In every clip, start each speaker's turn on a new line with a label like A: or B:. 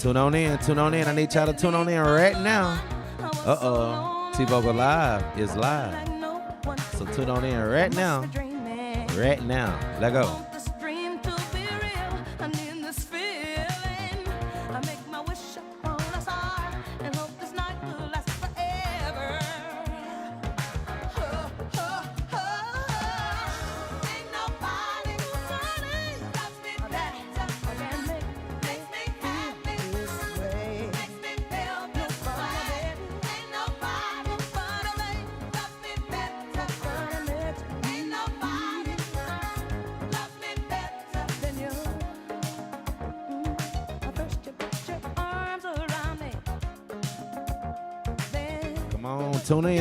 A: Tune on in. I need y'all to tune on in right now. T-Vocal Live is live. So tune on in right now. Right now. Let go.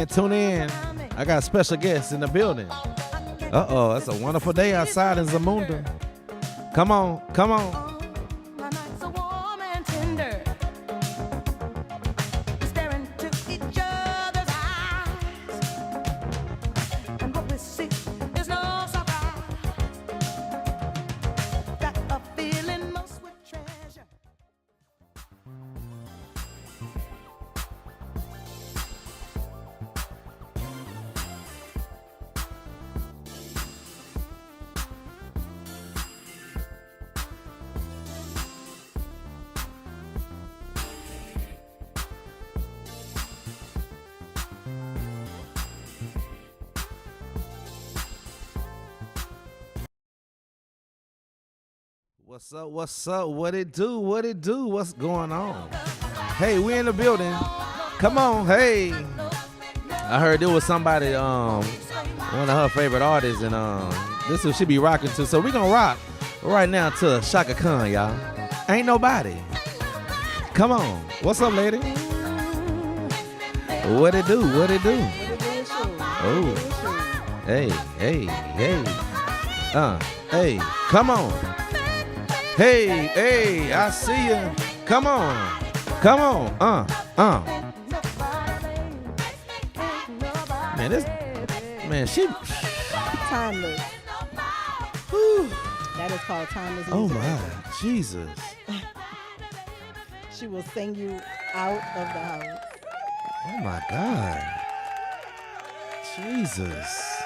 A: Tune in. I got special guests in the building. It's a wonderful day outside in Zamunda. Come on. What's up? What it do? What's going on? Hey, we in the building. Come on, hey. I heard there was somebody, one of her favorite artists, and this is what she be rocking to. So we gonna rock right now to Shaka Khan, y'all. Ain't nobody. Come on. What's up, lady? What it do? Oh. Hey. Hey, come on. Hey, I see you. Come on. Man, she
B: timeless.
A: Whew.
B: That is called timeless music.
A: Oh my Jesus.
B: She will sing you out of the house.
A: Oh my God. Jesus.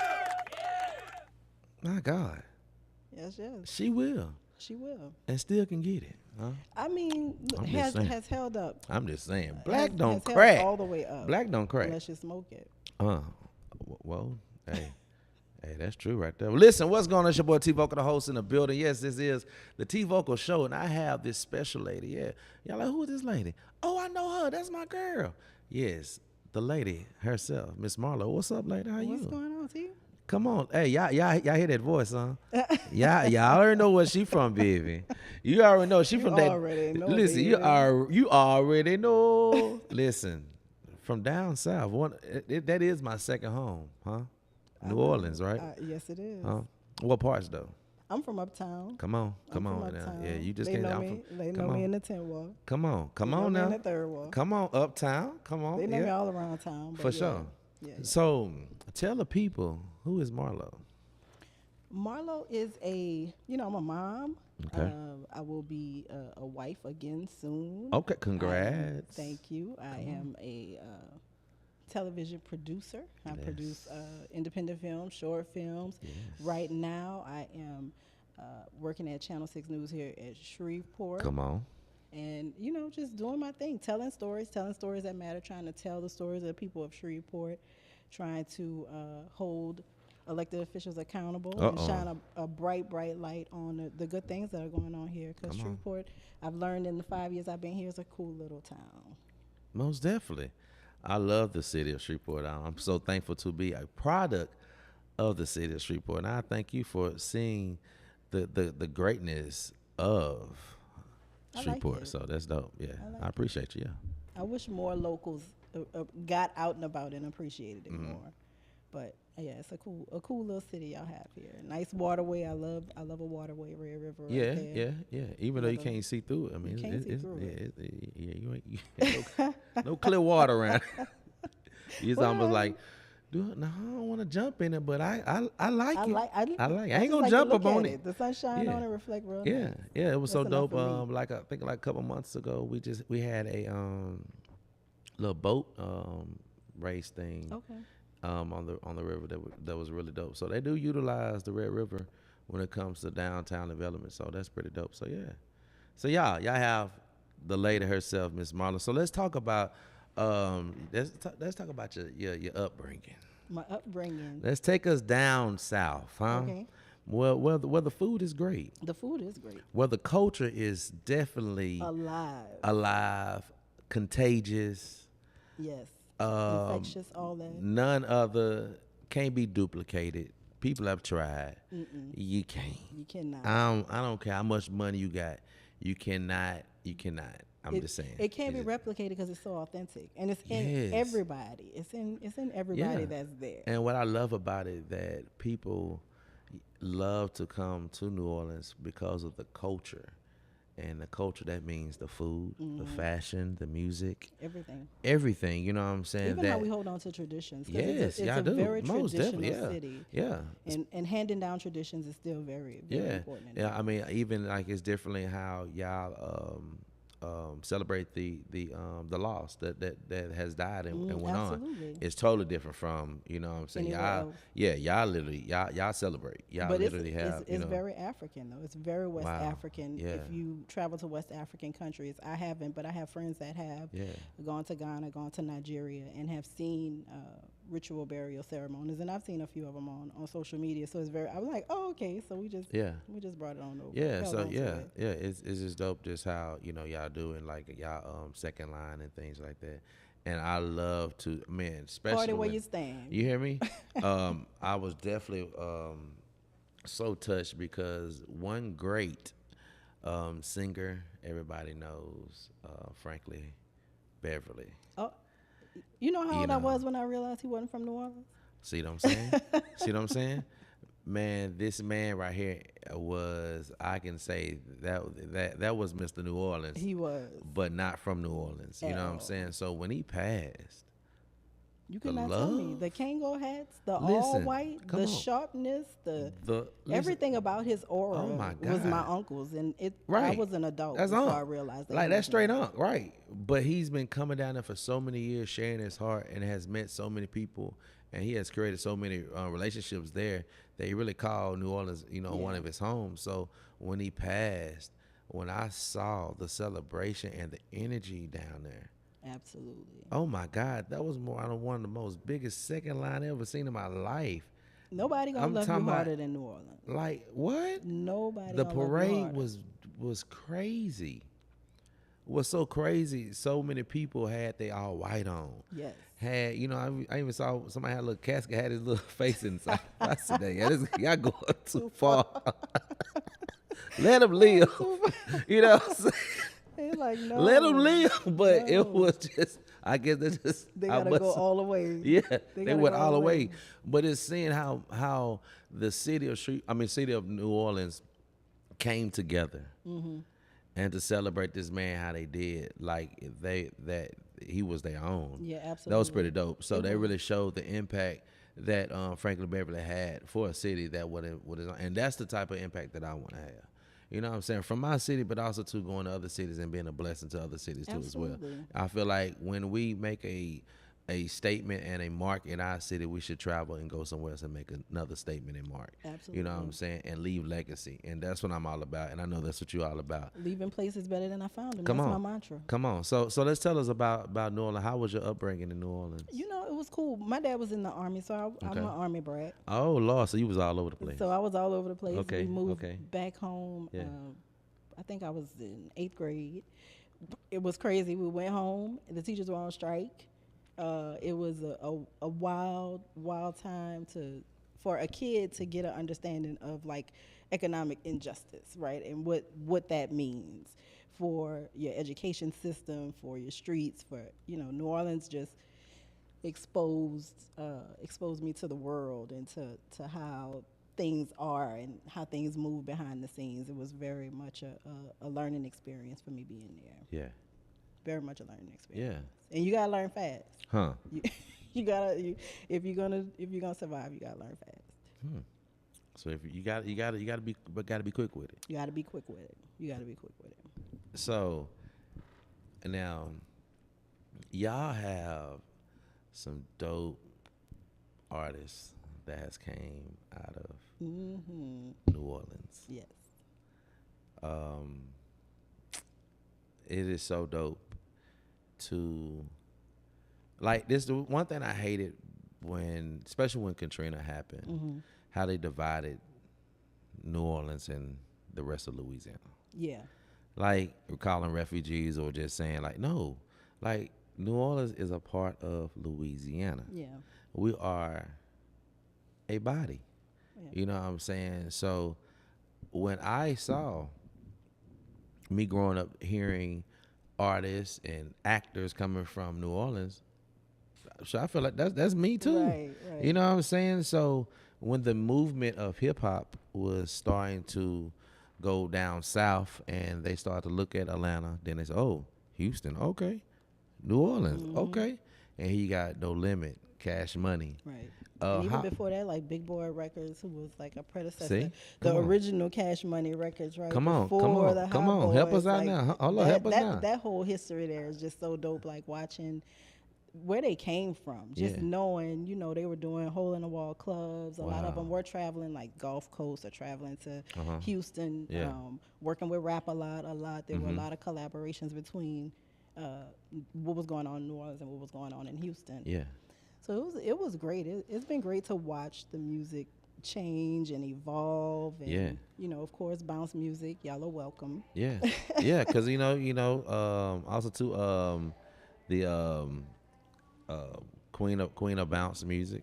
A: My God.
B: Yes.
A: She will. And still can get it. Huh?
B: I mean, has held up.
A: I'm just saying. Black don't crack.
B: All the way up.
A: Black don't crack.
B: Unless you smoke it.
A: Well, hey, that's true right there. Well, listen, what's going on? It's your boy T-Vocal, the host in the building. Yes, this is the T-Vocal show, and I have this special lady. Yeah. Y'all like, who is this lady? Oh, I know her. That's my girl. Yes, the lady herself, Miss Marlo. What's up, lady? How you?
B: What's going on, T?
A: Come on. Hey, y'all hear that voice, huh? y'all already know where she from, baby. You already know she from that. Listen, baby. You already know. Listen, from down south. That is my second home, huh? New Orleans, right?
B: Yes, it is.
A: What parts though?
B: I'm from uptown.
A: Come on now. Yeah, you just
B: they
A: can't.
B: They know me in the 10th wall.
A: Come on now.
B: In the 3rd wall.
A: Come on, uptown. Come on.
B: They know me all around town.
A: For sure. Yeah. So tell the people, who is Marlo?
B: Marlo is I'm a mom.
A: Okay.
B: I will be a wife again soon.
A: Okay, congrats.
B: Thank you. I am a television producer. I produce independent films, short films.
A: Yes.
B: Right now, I am working at Channel 6 News here at Shreveport.
A: Come on.
B: And, just doing my thing, telling stories that matter, trying to tell the stories of the people of Shreveport, trying to hold elected officials accountable and shine a bright light on the good things that are going on here. Because Shreveport, I've learned in the 5 years I've been here, is a cool little town.
A: Most definitely. I love the city of Shreveport. I'm so thankful to be a product of the city of Shreveport. And I thank you for seeing the greatness of Shreveport.
B: Like
A: so that's dope. Yeah, I appreciate you. Yeah.
B: I wish more locals got out and about and appreciated it more. But yeah, it's a cool little city y'all have here. Nice waterway. I love a waterway, Red River.
A: Yeah. Even though you can't see through it, I mean, you ain't no clear water around. It's almost like No, I don't want to jump in it, but I like
B: I
A: it.
B: like.
A: I like it. I
B: I
A: ain't
B: just
A: gonna
B: like to
A: jump
B: look
A: up on
B: at
A: it.
B: The sunshine
A: Yeah.
B: on it reflect real
A: Yeah,
B: nice.
A: yeah, it was so
B: That's enough
A: dope.
B: for me.
A: Like I think like a couple months ago, we had a little boat race thing
B: Okay.
A: on the river that was really dope. So they do utilize the Red River when it comes to downtown development. So that's pretty dope. So yeah, so y'all have the lady herself, Miss Marlo. So let's talk about let's talk about your upbringing.
B: My upbringing.
A: Let's take us down south, huh?
B: Okay.
A: Well, where the food is great,
B: The food is great.
A: where the culture is definitely
B: Alive.
A: alive, contagious,
B: Yes.
A: um,
B: Infectious. All that.
A: none other, can't be duplicated. People have tried.
B: Mm-mm.
A: You can't.
B: You cannot.
A: I don't care how much money you got. You cannot. You cannot. I'm just saying.
B: It can't be
A: It's
B: replicated because it's so authentic, and it's in
A: Yes.
B: everybody. It's in everybody
A: Yeah.
B: that's there.
A: And what I love about it that people love to come to New Orleans because of the culture. And the culture, that means the food, the fashion, the music, everything. You know what I'm saying?
B: Even how we hold on to traditions. 'Cause
A: Yes,
B: it's
A: y'all
B: a
A: do.
B: very
A: Most
B: traditional
A: definitely,
B: city.
A: yeah.
B: And handing down traditions is still very, very important. in
A: Yeah.
B: it.
A: I mean, even like it's differently how y'all celebrate the loss that has died and went on.
B: Absolutely.
A: It's totally different from, you know what I'm saying.
B: Anywhere else.
A: Y'all literally y'all celebrate. Y'all
B: But
A: literally have
B: it's very African though. It's very West
A: Wow.
B: African.
A: Yeah.
B: If you travel to West African countries, I haven't, but I have friends that have gone to Ghana, gone to Nigeria, and have seen ritual burial ceremonies, and I've seen a few of them on social media. So it's very. I was like, oh, okay. So we just brought it on over.
A: Yeah,
B: held
A: so
B: on to it.
A: it's just dope just how, y'all doing like y'all second line and things like that. And I love to, man, especially
B: Party where
A: when-
B: you stand.
A: You hear me? I was definitely so touched because one great singer everybody knows, frankly, Beverly.
B: Oh, you know how old I
A: know.
B: was when I realized he wasn't from New Orleans?
A: See what I'm saying? See what I'm saying? Man, this man right here was, I can say that was Mr. New Orleans,
B: He was.
A: but not from New Orleans. You
B: At
A: know what I'm
B: all.
A: saying? So when he passed,
B: You
A: The
B: cannot tell me.
A: love?
B: The Kango hats, the
A: Listen,
B: all white,
A: come
B: the
A: on.
B: sharpness,
A: listen,
B: everything about his aura
A: Oh my
B: was my
A: God.
B: uncle's, and I
A: Right.
B: was an adult
A: That's
B: before
A: Unc.
B: I realized that.
A: Like
B: he
A: that's
B: was
A: straight
B: mine.
A: on, right? But he's been coming down there for so many years, sharing his heart, and has met so many people, and he has created so many relationships there that he really called New Orleans, one
B: Yeah.
A: of his homes. So when he passed, when I saw the celebration and the energy down there,
B: Absolutely.
A: oh my God, that was one of the most biggest second line I ever seen in my life.
B: Nobody gonna
A: I'm
B: love you
A: talking about-
B: harder than New Orleans.
A: Like what?
B: Nobody.
A: The
B: gonna love you
A: parade
B: harder.
A: was crazy. Was so crazy. So many people had they all white on.
B: Yes.
A: Had I even saw somebody had a little casket, had his little face inside. I said, y'all going too far. Let him live. You know what I'm saying?
B: They're like, no.
A: Let him live. But
B: no.
A: it was just, I guess they just
B: They
A: I
B: gotta
A: must-
B: go all the way.
A: Yeah,
B: They
A: they
B: gotta
A: went
B: go
A: all the way. But it's seeing how the city of New Orleans came together and to celebrate this man how they did, like that he was their own.
B: Yeah, absolutely.
A: That was pretty dope. So
B: It
A: they
B: was.
A: really showed the impact that Franklin Beverly had for a city that and that's the type of impact that I want to have. You know what I'm saying? From my city, but also to going to other cities and being a blessing to other cities too as well.
B: Absolutely.
A: I feel like when we make a statement and a mark in our city, we should travel and go somewhere else and make another statement and mark.
B: Absolutely.
A: You know what I'm saying? And leave legacy. And that's what I'm all about. And I know that's what you're all about.
B: Leaving places better than I found them.
A: Come
B: That's
A: on.
B: my mantra.
A: Come on. So let's tell us about New Orleans. How was your upbringing in New Orleans?
B: You know, it was cool. My dad was in the Army, so I'm
A: Okay.
B: an Army brat.
A: Oh, Lord. So you was all over the place.
B: So I was all over the place.
A: Okay,
B: We moved
A: okay.
B: back home.
A: Yeah.
B: I think I was in 8th grade. It was crazy. We went home. The teachers were on strike. It was a wild time for a kid to get an understanding of like economic injustice, right? And what that means for your education system, for your streets, for New Orleans just exposed me to the world and to how things are and how things move behind the scenes. It was very much a learning experience for me being there.
A: Yeah.
B: Very much a learning experience.
A: Yeah.
B: And you gotta learn fast.
A: Huh.
B: You, if you're gonna survive, you gotta learn fast.
A: Hmm. So if you got to be quick with it.
B: You gotta be quick with it.
A: So now y'all have some dope artists that has came out of New Orleans.
B: Yes.
A: It is so dope to like this. The one thing I hated especially when Katrina happened, how they divided New Orleans and the rest of Louisiana.
B: Yeah.
A: Like calling refugees or just saying like no, like New Orleans is a part of Louisiana.
B: Yeah.
A: We are a body.
B: Yeah.
A: You know what I'm saying? So when I saw me growing up hearing artists and actors coming from New Orleans, so I feel like that's me too.
B: Right.
A: You know what I'm saying? So when the movement of hip hop was starting to go down south and they started to look at Atlanta, then they said, oh, Houston, okay. New Orleans, okay. And he got No Limit, Cash Money.
B: Right. And even before that, like Big Boy Records, who was like a predecessor, original Cash Money Records, right?
A: Come on. Help us out now. Help us now.
B: That whole history there is just so dope, like watching where they came from, just knowing, they were doing hole in the wall clubs. A lot of them were traveling like Gulf Coast or traveling to Houston, working with rap a lot. There were a lot of collaborations between what was going on in New Orleans and what was going on in Houston.
A: Yeah.
B: So it was great. It's been great to watch the music change and evolve, and of course, bounce music. Y'all are welcome.
A: Yeah, yeah, because also too the queen of bounce music,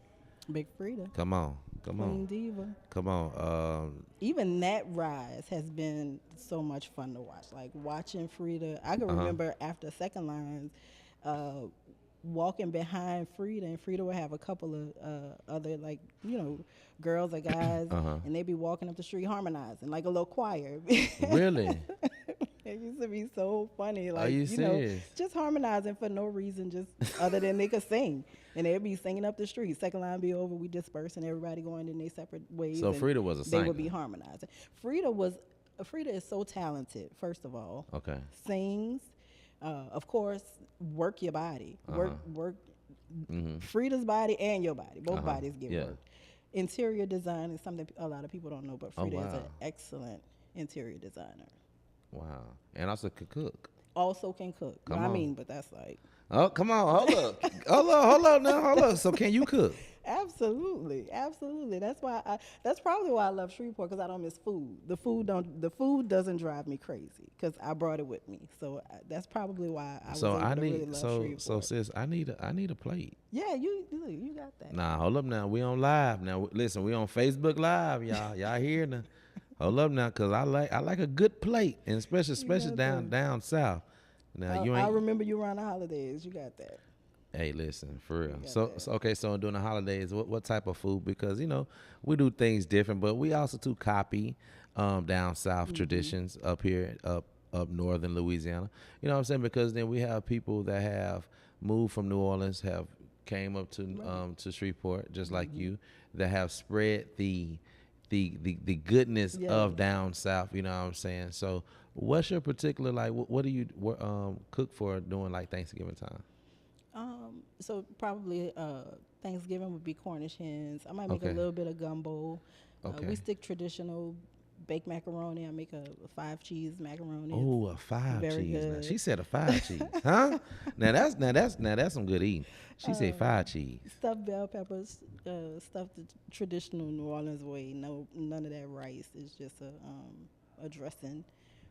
B: Big Frida.
A: Come on.
B: Queen Diva.
A: Come on.
B: Even that rise has been so much fun to watch. Like watching Frida, I can remember after Second Lines, walking behind Frida, and Frida would have a couple of other girls or guys, and they'd be walking up the street harmonizing like a little choir.
A: Really?
B: It used to be so funny. Like,
A: are you serious?
B: Just harmonizing for no reason, just other than they could sing. And they'd be singing up the street. Second line be over, we disperse, and everybody going in their separate ways.
A: So Frida was a singer.
B: They would be harmonizing. Frida is so talented, first of all.
A: Okay.
B: Sings. Of course, work your body. Work Frida's body and your body. Both bodies get work. Interior design is something a lot of people don't know, but Frida is an excellent interior designer.
A: Wow. And also can cook.
B: Also can cook. But that's like...
A: Oh, come on. Hold up now. So can you cook?
B: Absolutely. That's probably why I love Shreveport, because I don't miss food. The food doesn't drive me crazy because I brought it with me. So that's probably why I really love Shreveport.
A: So sis, I need a plate.
B: Yeah, you got that.
A: Nah, hold up now. We on live now. Listen, we on Facebook Live, y'all. Y'all here now. Hold up now, cause I like a good plate, and especially down south. Now
B: I remember you around the holidays. You got that.
A: Hey, listen, for real. So during the holidays, what type of food? Because we do things different, but we also too copy down south traditions up here, up northern Louisiana. You know what I'm saying? Because then we have people that have moved from New Orleans, have came up to Shreveport, just like you, that have spread the goodness of down south. You know what I'm saying? So what's your particular, like, what do you cook for during like Thanksgiving time?
B: So probably Thanksgiving would be Cornish hens. I might make a little bit of gumbo. We stick traditional baked macaroni. I make a 5-cheese macaroni.
A: Oh, a 5-cheese. Now, she said a 5-cheese, huh? Now that's some good eating. She said 5-cheese.
B: Stuffed bell peppers, stuffed the traditional New Orleans way. No, none of that rice. It's just a dressing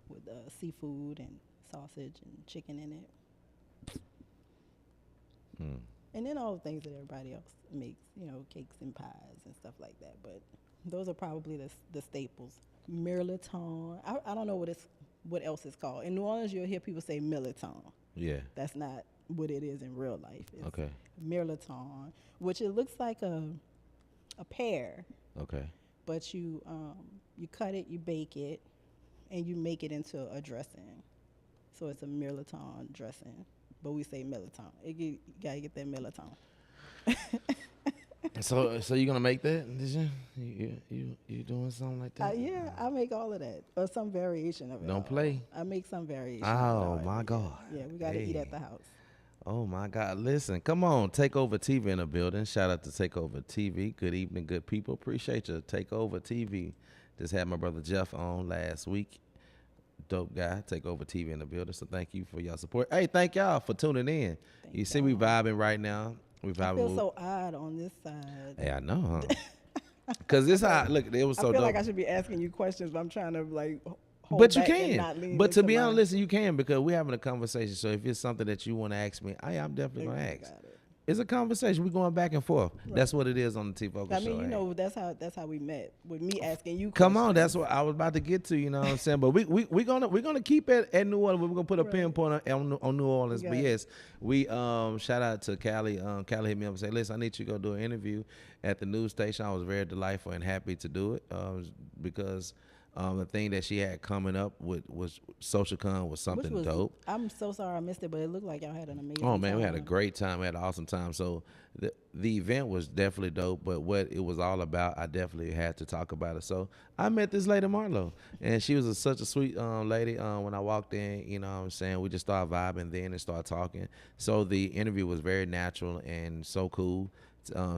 B: with seafood and sausage and chicken in it. And then all the things that everybody else makes, cakes and pies and stuff like that. But those are probably the staples. Mirliton. I don't know what else it's called. In New Orleans, you'll hear people say mirliton.
A: Yeah.
B: That's not what it is in real life. It's
A: okay.
B: Mirliton, which it looks like a pear.
A: Okay. But
B: you cut it, you bake it, and you make it into a dressing. So it's a mirliton dressing. But we say mirliton. You gotta get that mirliton.
A: So you gonna make that? Did you doing something like that?
B: Yeah, I make all of that or some variation of it.
A: Don't play.
B: I make some variation.
A: Oh
B: of it all
A: my
B: every
A: God.
B: year. Yeah, we got to eat at
A: Hey.
B: the house.
A: Oh my God. Listen, come on. Takeover TV in the building. Shout out to Takeover TV. Good evening, good people. Appreciate you. Takeover TV. Just had my brother Jeff on last week. Dope guy. Takeover TV in the building. So thank you for your support. Hey, thank y'all for tuning in.
B: Thank
A: You see, we
B: y'all.
A: vibing right now. We
B: I
A: vibing.
B: feel so odd on this side.
A: Hey, I know, huh? Because this how look. It was
B: I
A: so
B: feel
A: dope.
B: like I should be asking you questions, but I'm trying to like hold
A: But you
B: back and not
A: can.
B: lean
A: But to
B: into
A: be
B: my-
A: honest, listen, you can because we're having a conversation. So if it's something that you want to ask me, I'm definitely gonna
B: Okay,
A: ask.
B: got it.
A: It's a conversation. We're going back and forth. That's what it is on the T Vocal
B: I
A: show.
B: mean, you
A: hey.
B: know, that's how we met with me asking you.
A: Come on,
B: questions.
A: that's what I was about to get to. You know what I'm saying? But we're gonna keep it at New Orleans. We're gonna put a pinpoint on New Orleans. But yes, we shout out to Callie. Callie hit me up and said, "Listen, I need you to go do an interview at the news station." I was very delightful and happy to do it because. The thing that she had coming up with was SocialCon was something dope.
B: I'm so sorry I missed it, but it looked like y'all had an amazing
A: Oh man,
B: time.
A: we had a great time. We had an awesome time. So the event was definitely dope. But what it was all about, I definitely had to talk about it. So I met this lady Marlo, and she was such a sweet lady. When I walked in, you know what I'm saying, we just started vibing then and started talking. So the interview was very natural and so cool.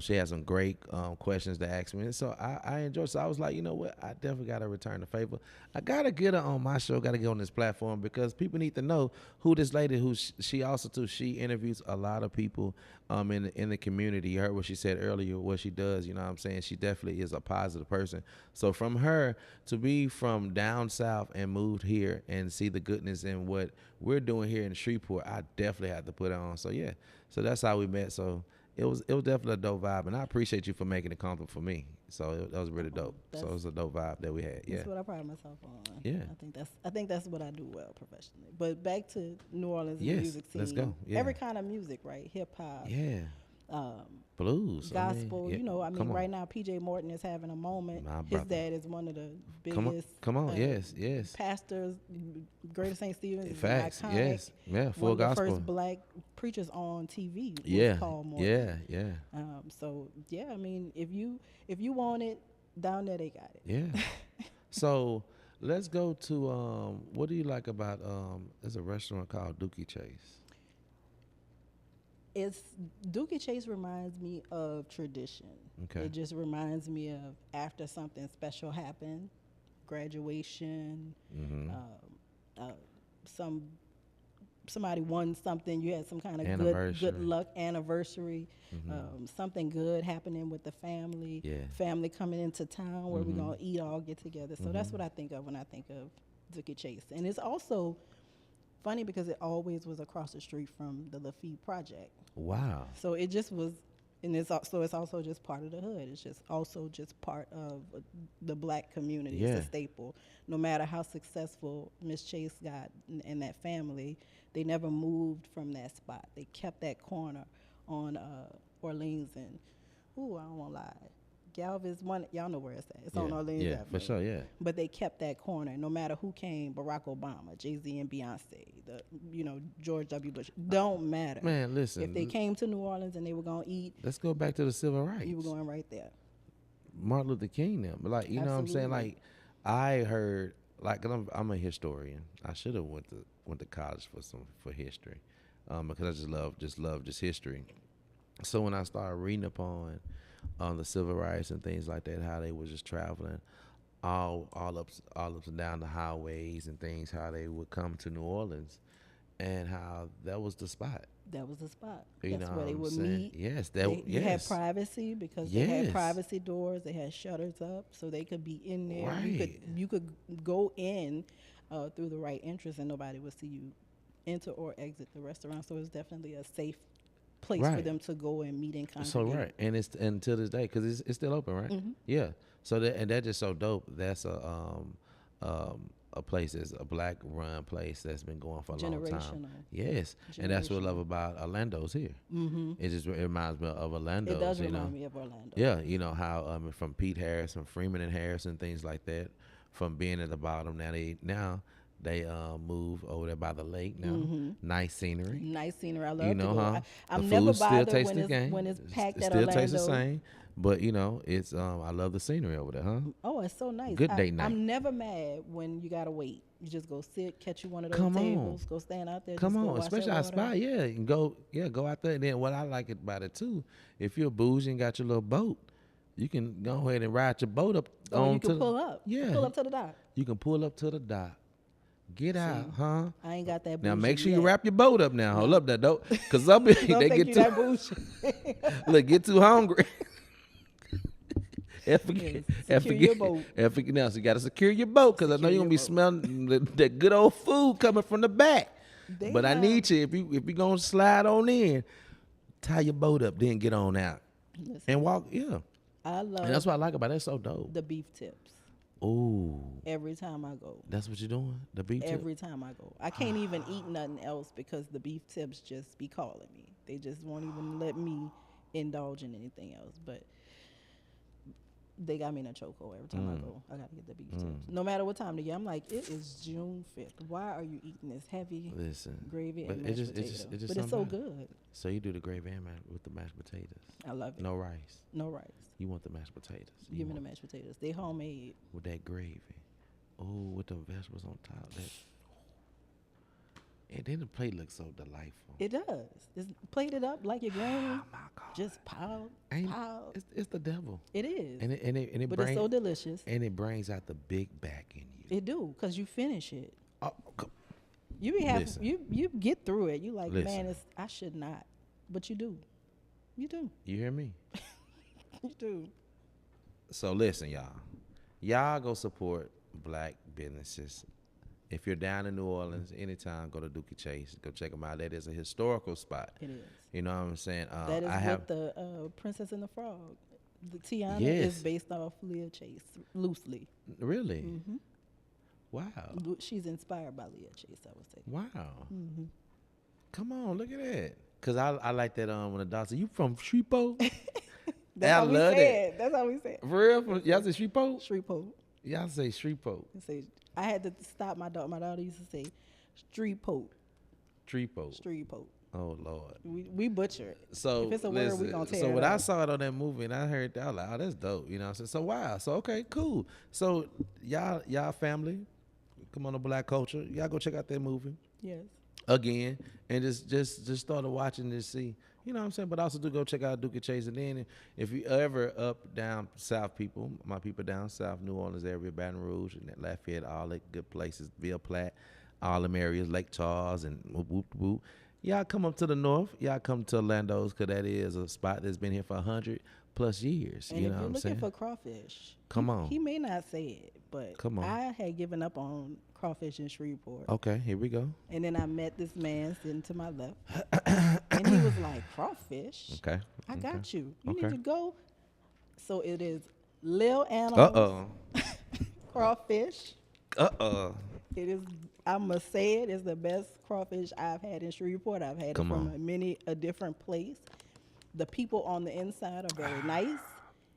A: She had some great questions to ask me, and so I enjoyed. So I was like, you know what, I definitely got to return the favor. I gotta get her on my show. Got to get on this platform because people need to know who this lady. Who she also too. She interviews a lot of people in the community. You heard what she said earlier. What she does. You know what I'm saying. She definitely is a positive person. So from her to be from down south and moved here and see the goodness in what we're doing here in Shreveport, I definitely had to put her on. So yeah. So that's how we met. So. It was definitely a dope vibe, and I appreciate you for making it comfortable for me. So that was really dope. So it was a dope vibe that we had. Yeah,
B: that's what I pride myself on.
A: Yeah.
B: I think that's what I do well professionally. But back to New Orleans and
A: Yes,
B: the music scene.
A: let's go. Yeah.
B: Every kind of music, right? Hip hop.
A: Yeah. Blues.
B: Gospel.
A: Yeah.
B: You know, I mean,
A: Come on.
B: right now PJ Morton is having a moment.
A: My
B: His
A: brother.
B: dad is one of the
A: Come on.
B: biggest.
A: Come on. Yes.
B: Pastors. Greater St. Stephen's is
A: Facts.
B: iconic.
A: Yes. Yeah. Full
B: one of the
A: gospel.
B: first black preachers on TV. Was
A: Yeah.
B: Paul Morton.
A: Yeah.
B: So yeah, I mean, if you want it down there, they got it.
A: Yeah. So let's go to what do you like about there's a restaurant called Dookie Chase.
B: Dookie Chase reminds me of tradition.
A: Okay.
B: It just reminds me of after something special happened, graduation, somebody won something, you had some kind of good luck anniversary, something good happening with the family, family coming into town where we're going to eat, all get together. So that's what I think of when I think of Dookie Chase. And it's also funny because it always was across the street from the Lafitte Project.
A: Wow.
B: So it just was, and it's also just part of the hood. It's just also just part of the black community.
A: Yeah.
B: It's a staple. No matter how successful Miss Chase got and that family, they never moved from that spot. They kept that corner on Orleans and, I don't want to lie. Galvez, y'all know where it's at. It's on Orleans Avenue.
A: For sure, yeah.
B: But they kept that corner. No matter who came, Barack Obama, Jay-Z and Beyonce, George W. Bush, don't matter.
A: Man, listen.
B: If they came to New Orleans and they were going to eat,
A: let's go back to the civil rights.
B: you were going right there.
A: Martin Luther King them. Like, you know what I'm saying? Like, I heard, like, 'cause I'm a historian. I should have went to college for history, because I just love history. So when I started reading upon the civil rights and things like that, how they was just traveling all up and down the highways and things, how they would come to New Orleans, and how that was the spot.
B: That was the spot.
A: You
B: That's
A: know
B: where they
A: what
B: would
A: I'm saying?
B: meet.
A: Yes,
B: They had privacy because they
A: Yes.
B: had privacy doors. They had shutters up, so they could be in there.
A: Right.
B: You could go in through the right entrance, and nobody would see you enter or exit the restaurant. So it's definitely a safe place for them to go and meet and congregate.
A: So right, and to this day, because it's still open, right? Yeah. So that's just so dope. That's a place that's a black run place that's been going for a long time. Yes, and that's what I love about Orlando's here. It reminds me of Orlando's.
B: It does remind me of Orlando.
A: Yeah, you know how from Pete Harris and Freeman and Harris and things like that, from being at the bottom now They move over there by the lake now. Nice scenery.
B: Nice scenery. I love
A: You
B: to
A: know,
B: go.
A: huh?
B: I'm
A: The
B: never
A: food still
B: bothered
A: tastes the game.
B: when it's packed
A: It
B: at
A: still
B: Orlando.
A: tastes the same. But you know, it's I love the scenery over there, huh?
B: Oh, it's so nice.
A: Good date night.
B: I'm never mad when you gotta wait. You just go sit, catch you one of those
A: Come on.
B: tables, go stand out there.
A: Come
B: just
A: on,
B: go watch
A: especially
B: that
A: our
B: water.
A: spot, yeah. You can go out there. And then what I like about it too, if you're bougie and got your little boat, you can go ahead and ride your boat up.
B: Oh, you can pull up.
A: Yeah,
B: Pull up to the dock.
A: You can pull up to the dock. Get out, huh?
B: I ain't got that.
A: Now make sure
B: yet.
A: you wrap your boat up. Now hold up, that dope, cause some people
B: Don't
A: they
B: think
A: get
B: you
A: too
B: that bougie.
A: look get too hungry. And
B: Yes, secure your boat.
A: now, so you got to secure your boat because I know you're gonna be smelling that good old food coming from the back. But I need you if you gonna slide on in, tie your boat up, then get on out and walk. Yeah,
B: I love.
A: And that's what I like about it. It's so dope.
B: The beef tips.
A: Ooh,
B: Every time I go.
A: that's what you're doing. The beef tip.
B: Every time I go. I can't even eat nothing else because the beef tips just be calling me. They just won't even let me indulge in anything else. But they got me in a chokehold every time I go. I gotta get the beef tips. No matter what time of the year. I'm like, it is June 5th. Why are you eating this heavy gravy and mashed potatoes? But it's so good.
A: So you do the gravy and with the mashed potatoes.
B: I love it.
A: No rice.
B: No rice.
A: You want the mashed potatoes.
B: Give me the mashed potatoes. They homemade.
A: With that gravy. Oh, with the vegetables on top. And then the plate looks so delightful.
B: It does. It's plated up like your granny.
A: Oh my God.
B: Just piled.
A: It's the devil.
B: It is.
A: And it
B: but
A: brings,
B: it's so delicious.
A: And it brings out the big back in you.
B: It do, because you finish it.
A: Oh,
B: You be having, you get through it. You like,
A: Listen.
B: man, I should not. But you do. You do.
A: You hear me?
B: You do.
A: So listen, y'all. Y'all go support black businesses. If you're down in New Orleans, anytime, go to Dookie Chase. Go check them out. That is a historical spot.
B: It is.
A: You know what I'm saying?
B: That is what the Princess and the Frog. The Tiana is based off Leah Chase, loosely.
A: Really?
B: Mm-hmm.
A: Wow.
B: She's inspired by Leah Chase, I would say.
A: Wow.
B: Mm-hmm.
A: Come on, look at that. Because I like that when the doctor said, you from Shreveport?
B: That's how we said. That's how we said.
A: For real? Y'all say Shreveport?
B: Shreveport.
A: Y'all say Shreveport.
B: I had to stop my daughter. My daughter used to say Shreveport.
A: Shreveport.
B: Shreveport.
A: Oh, Lord.
B: We butcher it.
A: So,
B: if it's a word, we gonna tear
A: so
B: it
A: when
B: up.
A: I saw it on that movie and I heard that, I was like, oh, that's dope. You know what I'm saying? So, wow. So, okay, cool. So, y'all family, come on to Black Culture. Y'all go check out that movie.
B: Yes.
A: Again. And just started watching to see. You know what I'm saying? But also do go check out Dookie Chase. And then if you ever up, down south people, my people down south, New Orleans area, Baton Rouge, and that Lafayette, all the good places, Ville Platte, all them areas, Lake Charles, and whoop, whoop. Y'all come up to the north. Y'all come to Orlando's because that is a spot that's been here for 100+ years.
B: And
A: you
B: if
A: know
B: you're
A: what I'm
B: looking
A: saying?
B: for crawfish,
A: Come on.
B: He may not say it, but
A: Come on.
B: I had given up on crawfish in Shreveport.
A: Okay, here we go.
B: And then I met this man sitting to my left. And he was like, crawfish?
A: Okay.
B: I got you. You
A: Okay.
B: need to go. So it is Lil Animals.
A: Uh-oh.
B: Crawfish.
A: Uh-oh.
B: It is, I must say it is the best crawfish I've had in Shreveport. I've had it from a different place. The people on the inside are very nice.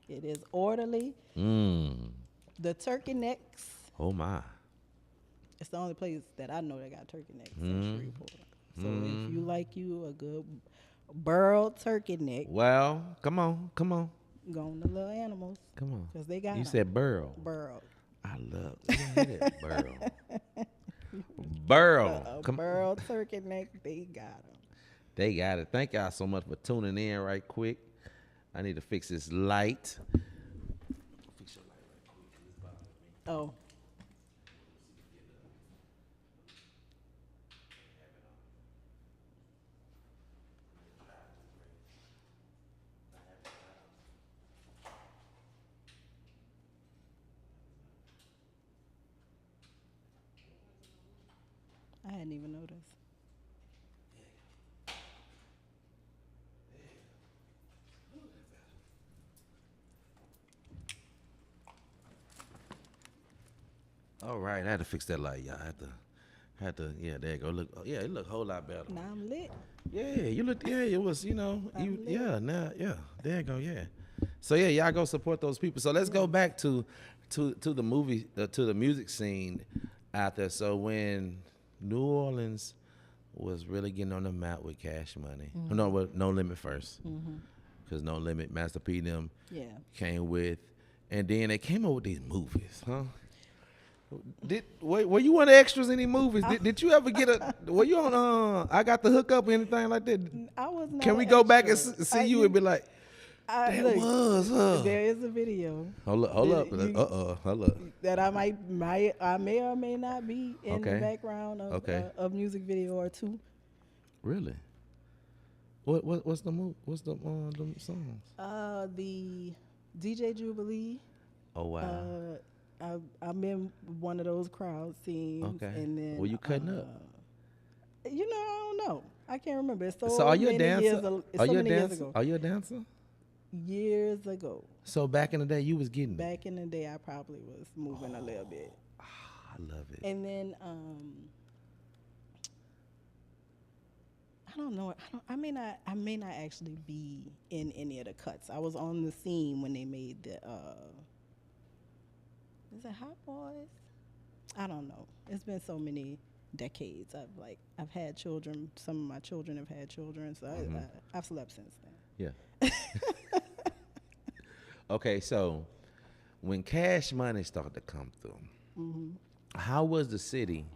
B: It is orderly. The turkey necks.
A: Oh, my.
B: It's the only place that I know that got turkey necks in Shreveport. So if you like you a good burled turkey neck,
A: Well, come on.
B: go on the Little Animals.
A: Come on.
B: Because they got
A: You
B: 'em.
A: said burl.
B: Burled.
A: I love that burl. Burl.
B: A burled turkey neck, they got them.
A: They got it. Thank y'all so much for tuning in right quick. I need to fix this light. Fix your light right quick. It's bothering me.
B: Oh. I hadn't even noticed.
A: All right, I had to fix that light, y'all. Yeah, there you go. Look, yeah, it looked a whole lot better.
B: Now I'm lit.
A: Yeah, you looked. Yeah, it was. There you go. Yeah. So yeah, y'all go support those people. So let's go back to the movie, to the music scene. out there. So when New Orleans was really getting on the map with Cash Money, no, with No Limit first, because No Limit, Master P them came with, and then they came up with these movies, huh? Were you one of the extras in any movies? Did you ever get were you on I Got the Hookup or anything like that?
B: I was not.
A: Can we
B: an
A: go
B: extra.
A: back and see you and be like,
B: Look,
A: was her?
B: There is a video.
A: Hold up. Hold up.
B: That I may or may not be in the background of a music video or two.
A: Really? What's the move? What's the songs?
B: The DJ Jubilee.
A: Oh wow.
B: I'm in one of those crowd scenes.
A: Okay.
B: And then
A: were you cutting up?
B: I don't know. I can't remember. It's
A: So are you a dancer?
B: Years ago.
A: Are you a dancer?
B: Years ago.
A: So back in the day, you was getting.
B: Back in the day, I probably was moving a little bit.
A: I love it.
B: And then I don't know. I may not actually be in any of the cuts. I was on the scene when they made the. Is it Hot Boys? I don't know. It's been so many decades. I've had children. Some of my children have had children, so I've slept since then.
A: Yeah. Okay, so when Cash Money started to come through, how was the city?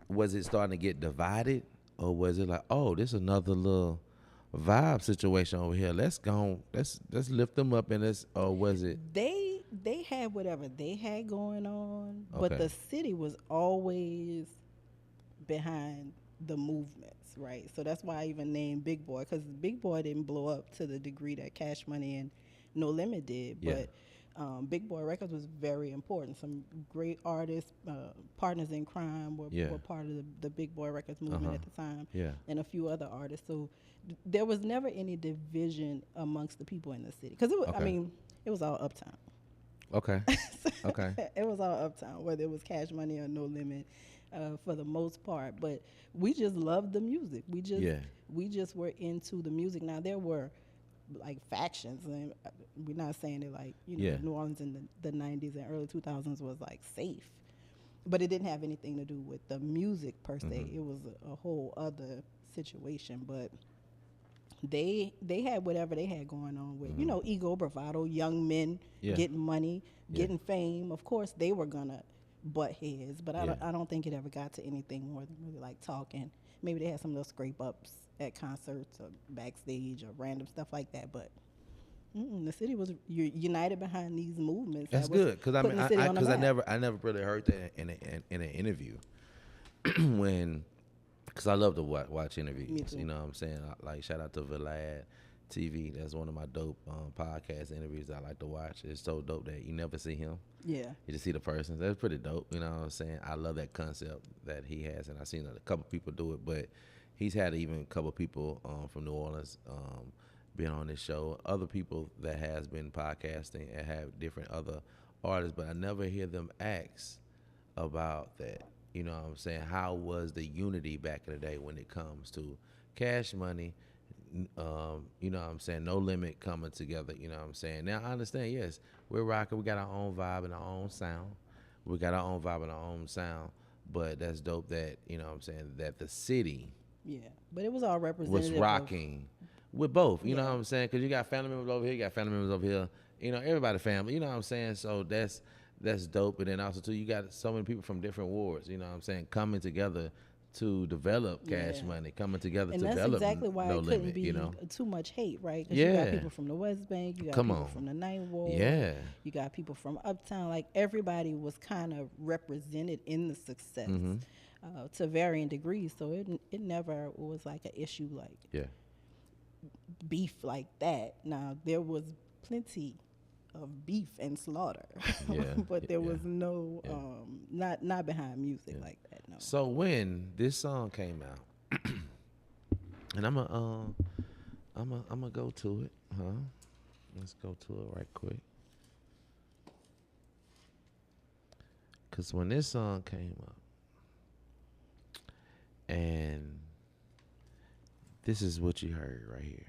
A: Was it starting to get divided, or was it like, oh, this is another little vibe situation over here? Let's lift them up, and or was it?
B: They had whatever they had going on, but the city was always behind the movements, right? So that's why I even named Big Boy, because Big Boy didn't blow up to the degree that Cash Money and No Limit did, but Big Boy Records was very important. Some great artists, Partners in Crime were part of the Big Boy Records movement at the time, and a few other artists. So there was never any division amongst the people in the city, because it was all uptown.
A: Okay. Okay.
B: It was all uptown, whether it was Cash Money or No Limit, for the most part. But we just loved the music. We just were into the music. Now there were like factions, and we're not saying that New Orleans in the 90s and early 2000s was like safe, but it didn't have anything to do with the music per se. It was a whole other situation. But they had whatever they had going on with ego, bravado, young men getting money, getting fame. Of course they were gonna butt heads, but I don't think it ever got to anything more than really like talking. Maybe they had some little scrape ups at concerts or backstage or random stuff like that, but the city was united behind these movements.
A: That's good, because I never really heard that in an interview because I love to watch interviews.
B: Me too.
A: You know what I'm saying? Like, shout out to Vlad TV. That's one of my dope podcast interviews I like to watch. It's so dope that you never see him.
B: Yeah. You
A: just see the person. That's pretty dope. You know what I'm saying? I love that concept that he has, and I've seen a couple people do it, but he's had even a couple people from New Orleans been on this show. Other people that has been podcasting and have different other artists, but I never hear them ask about that. You know what I'm saying? How was the unity back in the day when it comes to Cash Money, you know what I'm saying, No Limit coming together, you know what I'm saying? Now, I understand, yes, we're rocking, we got our own vibe and our own sound. We got our own vibe and our own sound, but that's dope that, you know what I'm saying, that the city
B: but it was all representative
A: was rocking with both, you know what I'm saying? Because you got family members over here, you got family members over here, you know, everybody family, you know what I'm saying? So that's dope. And then also, too, you got so many people from different wards, you know what I'm saying, coming together to develop Cash Money, coming together to develop
B: And that's exactly why
A: No
B: it couldn't
A: Limit,
B: be
A: you know?
B: too much hate, right? Because you got people from the West Bank, you got people from the Ninth Ward, you got people from Uptown. Like, everybody was kind of represented in the success to varying degrees. So it never was like an issue like beef like that. Now, there was plenty of beef and slaughter, but there was no not behind music like that. No.
A: So when this song came out, and I'm gonna go to it, huh? Let's go to it right quick. Cause when this song came up, and this is what you heard right here.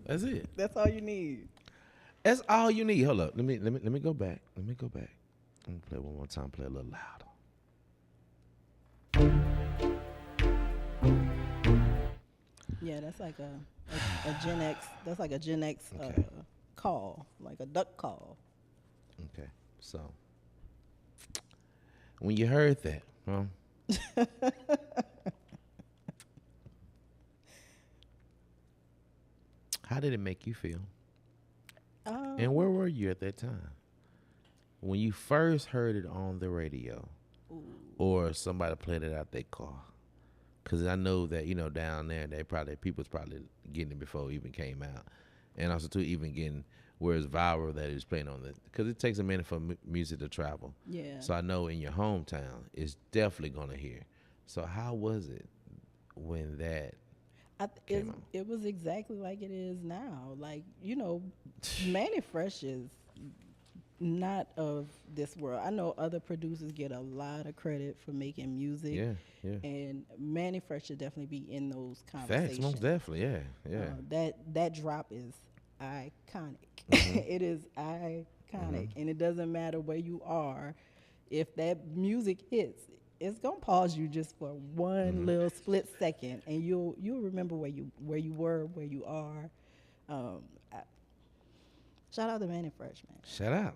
A: That's it.
B: That's all you need.
A: That's all you need. Hold up. Let me go back. Let me go back. Let me play one more time. Play a little louder.
B: Yeah, that's like a Gen X. That's like a Gen X
A: Okay.
B: call, like a duck call.
A: Okay. So when you heard that, how did it make you feel? And
B: Um,
A: where were you at that time when you first heard it on the radio, or somebody played it out their car? Because I know that down there, people's probably getting it before it even came out, and also too even getting where it's viral that it's playing on the, because it takes a minute for music to travel.
B: yeah.
A: So I know in your hometown, it's definitely gonna hear. So how was it when that came out?
B: It was exactly like it is now. Like, Manny Fresh is not of this world. I know other producers get a lot of credit for making music,
A: Yeah, yeah.
B: and Manny Fresh should definitely be in those
A: Facts,
B: conversations.
A: most definitely. Yeah, yeah.
B: That drop is iconic.
A: Mm-hmm.
B: It is iconic, and it doesn't matter where you are. If that music hits, it's gonna pause you just for one little split second, and you'll remember where you were, where you are. Um, I, shout out to Manny Fresh, man.
A: Shout out.